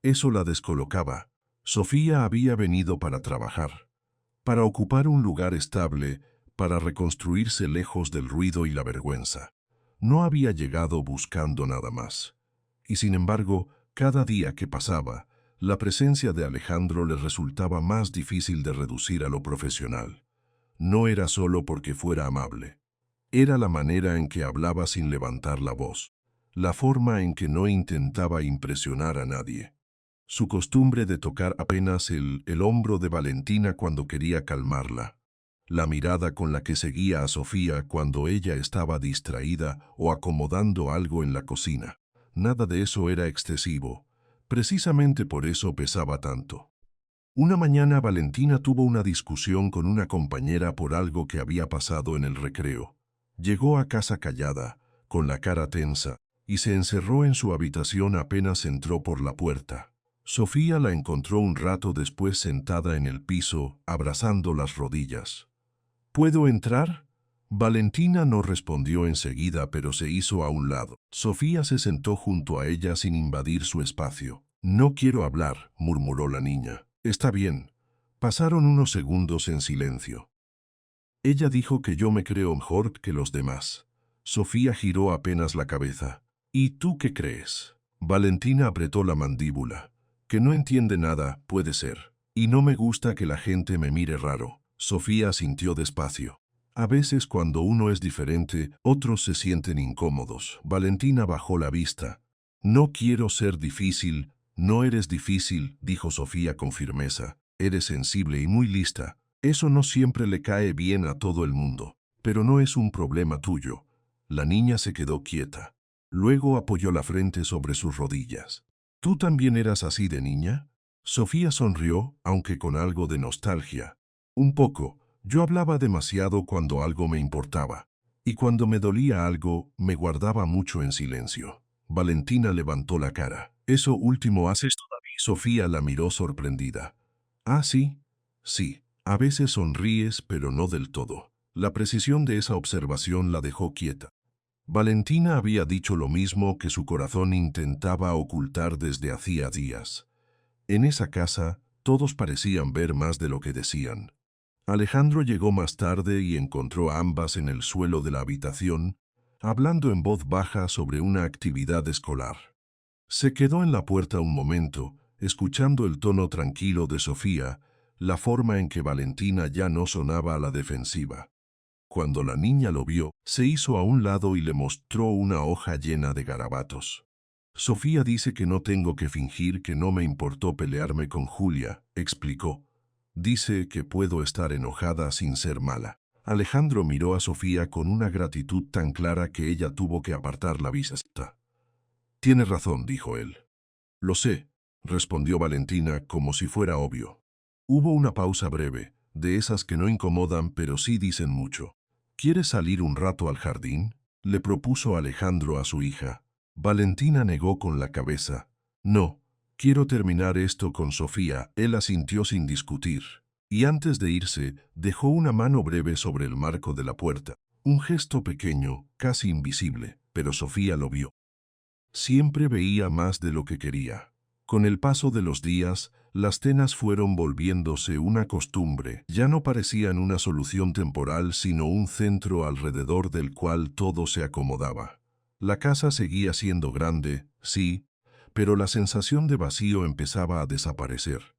Eso la descolocaba. Sofía había venido para trabajar, para ocupar un lugar estable, para reconstruirse lejos del ruido y la vergüenza. No había llegado buscando nada más. Y sin embargo, cada día que pasaba, la presencia de Alejandro le resultaba más difícil de reducir a lo profesional. No era solo porque fuera amable. Era la manera en que hablaba sin levantar la voz, la forma en que no intentaba impresionar a nadie. Su costumbre de tocar apenas el hombro de Valentina cuando quería calmarla, la mirada con la que seguía a Sofía cuando ella estaba distraída o acomodando algo en la cocina. Nada de eso era excesivo, precisamente por eso pesaba tanto. Una mañana Valentina tuvo una discusión con una compañera por algo que había pasado en el recreo. Llegó a casa callada, con la cara tensa, y se encerró en su habitación apenas entró por la puerta. Sofía la encontró un rato después sentada en el piso, abrazando las rodillas. «¿Puedo entrar?». Valentina no respondió enseguida, pero se hizo a un lado. Sofía se sentó junto a ella sin invadir su espacio. «No quiero hablar», murmuró la niña. «Está bien». Pasaron unos segundos en silencio. «Ella dijo que yo me creo mejor que los demás». Sofía giró apenas la cabeza. «¿Y tú qué crees?». Valentina apretó la mandíbula. «Que no entiende nada, puede ser. Y no me gusta que la gente me mire raro». Sofía asintió despacio. «A veces cuando uno es diferente, otros se sienten incómodos». Valentina bajó la vista. «No quiero ser difícil». «No eres difícil», dijo Sofía con firmeza. Eres sensible y muy lista. Eso no siempre le cae bien a todo el mundo, pero no es un problema tuyo. La niña se quedó quieta. Luego apoyó la frente sobre sus rodillas. ¿Tú también eras así de niña? Sofía sonrió, aunque con algo de nostalgia. Un poco. Yo hablaba demasiado cuando algo me importaba. Y cuando me dolía algo, me guardaba mucho en silencio. Valentina levantó la cara. ¿Eso último haces todavía? Sofía la miró sorprendida. Ah, sí. Sí. A veces sonríes, pero no del todo. La precisión de esa observación la dejó quieta. Valentina había dicho lo mismo que su corazón intentaba ocultar desde hacía días. En esa casa, todos parecían ver más de lo que decían. Alejandro llegó más tarde y encontró a ambas en el suelo de la habitación, hablando en voz baja sobre una actividad escolar. Se quedó en la puerta un momento, escuchando el tono tranquilo de Sofía, la forma en que Valentina ya no sonaba a la defensiva. Cuando la niña lo vio, se hizo a un lado y le mostró una hoja llena de garabatos. Sofía dice que no tengo que fingir que no me importó pelearme con Julia, explicó. Dice que puedo estar enojada sin ser mala. Alejandro miró a Sofía con una gratitud tan clara que ella tuvo que apartar la vista. Tienes razón, dijo él. Lo sé, respondió Valentina como si fuera obvio. Hubo una pausa breve, de esas que no incomodan pero sí dicen mucho. ¿Quieres salir un rato al jardín? Le propuso Alejandro a su hija. Valentina negó con la cabeza. No, quiero terminar esto con Sofía. Él asintió sin discutir. Y antes de irse, dejó una mano breve sobre el marco de la puerta. Un gesto pequeño, casi invisible, pero Sofía lo vio. Siempre veía más de lo que quería. Con el paso de los días, las cenas fueron volviéndose una costumbre. Ya no parecían una solución temporal, sino un centro alrededor del cual todo se acomodaba. La casa seguía siendo grande, sí, pero la sensación de vacío empezaba a desaparecer.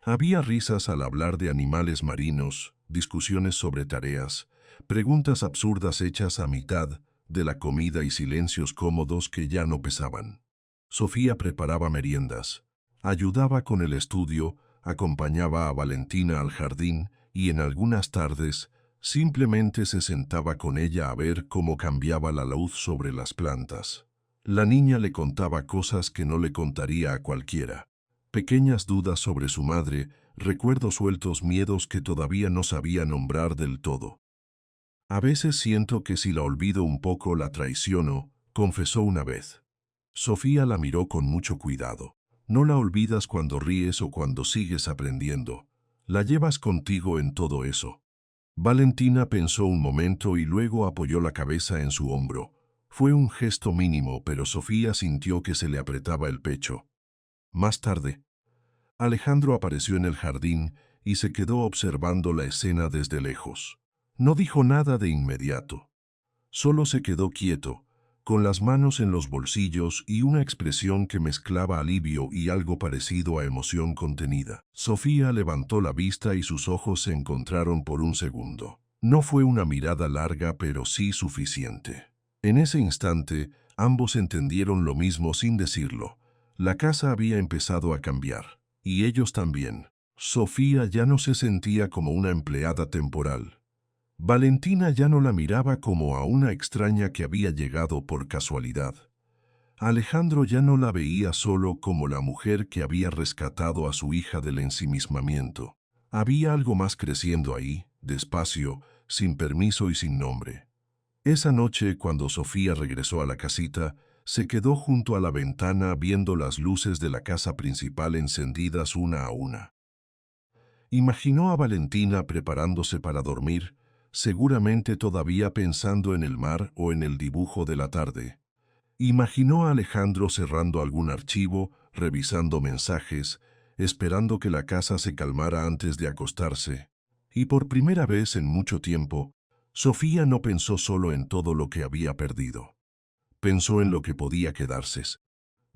Había risas al hablar de animales marinos, discusiones sobre tareas, preguntas absurdas hechas a mitad de la comida y silencios cómodos que ya no pesaban. Sofía preparaba meriendas, ayudaba con el estudio, acompañaba a Valentina al jardín y en algunas tardes simplemente se sentaba con ella a ver cómo cambiaba la luz sobre las plantas. La niña le contaba cosas que no le contaría a cualquiera. Pequeñas dudas sobre su madre, recuerdos sueltos, miedos que todavía no sabía nombrar del todo. A veces siento que si la olvido un poco la traiciono, confesó una vez. Sofía la miró con mucho cuidado. No la olvidas cuando ríes o cuando sigues aprendiendo. La llevas contigo en todo eso. Valentina pensó un momento y luego apoyó la cabeza en su hombro. Fue un gesto mínimo, pero Sofía sintió que se le apretaba el pecho. Más tarde, Alejandro apareció en el jardín y se quedó observando la escena desde lejos. No dijo nada de inmediato. Solo se quedó quieto, con las manos en los bolsillos y una expresión que mezclaba alivio y algo parecido a emoción contenida. Sofía levantó la vista y sus ojos se encontraron por un segundo. No fue una mirada larga, pero sí suficiente. En ese instante, ambos entendieron lo mismo sin decirlo. La casa había empezado a cambiar. Y ellos también. Sofía ya no se sentía como una empleada temporal. Valentina ya no la miraba como a una extraña que había llegado por casualidad. Alejandro ya no la veía solo como la mujer que había rescatado a su hija del ensimismamiento. Había algo más creciendo ahí, despacio, sin permiso y sin nombre. Esa noche, cuando Sofía regresó a la casita, se quedó junto a la ventana viendo las luces de la casa principal encendidas una a una. Imaginó a Valentina preparándose para dormir, seguramente todavía pensando en el mar o en el dibujo de la tarde. Imaginó a Alejandro cerrando algún archivo, revisando mensajes, esperando que la casa se calmara antes de acostarse. Y por primera vez en mucho tiempo, Sofía no pensó solo en todo lo que había perdido. Pensó en lo que podía quedarse.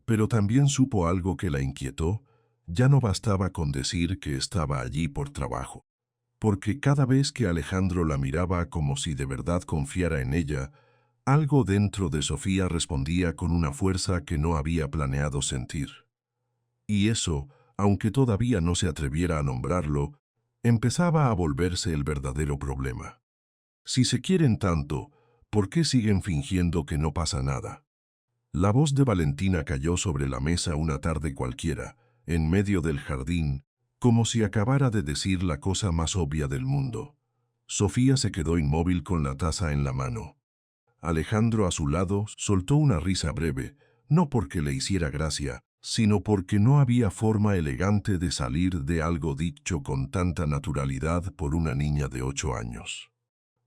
Pero también supo algo que la inquietó. Ya no bastaba con decir que estaba allí por trabajo. Porque cada vez que Alejandro la miraba como si de verdad confiara en ella, algo dentro de Sofía respondía con una fuerza que no había planeado sentir. Y eso, aunque todavía no se atreviera a nombrarlo, empezaba a volverse el verdadero problema. Si se quieren tanto, ¿por qué siguen fingiendo que no pasa nada? La voz de Valentina cayó sobre la mesa una tarde cualquiera, en medio del jardín, como si acabara de decir la cosa más obvia del mundo. Sofía se quedó inmóvil con la taza en la mano. Alejandro a su lado soltó una risa breve, no porque le hiciera gracia, sino porque no había forma elegante de salir de algo dicho con tanta naturalidad por una niña de 8 años.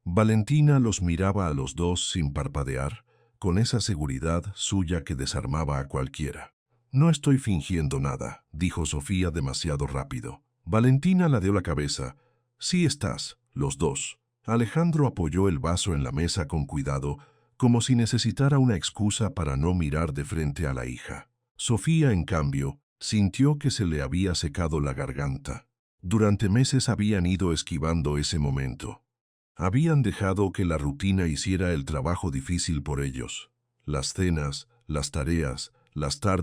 Valentina los miraba a los dos sin parpadear, con esa seguridad suya que desarmaba a cualquiera. «No estoy fingiendo nada», dijo Sofía demasiado rápido. Valentina ladeó la cabeza. «Sí estás, los dos». Alejandro apoyó el vaso en la mesa con cuidado, como si necesitara una excusa para no mirar de frente a la hija. Sofía, en cambio, sintió que se le había secado la garganta. Durante meses habían ido esquivando ese momento. Habían dejado que la rutina hiciera el trabajo difícil por ellos. Las cenas, las tareas, las tardes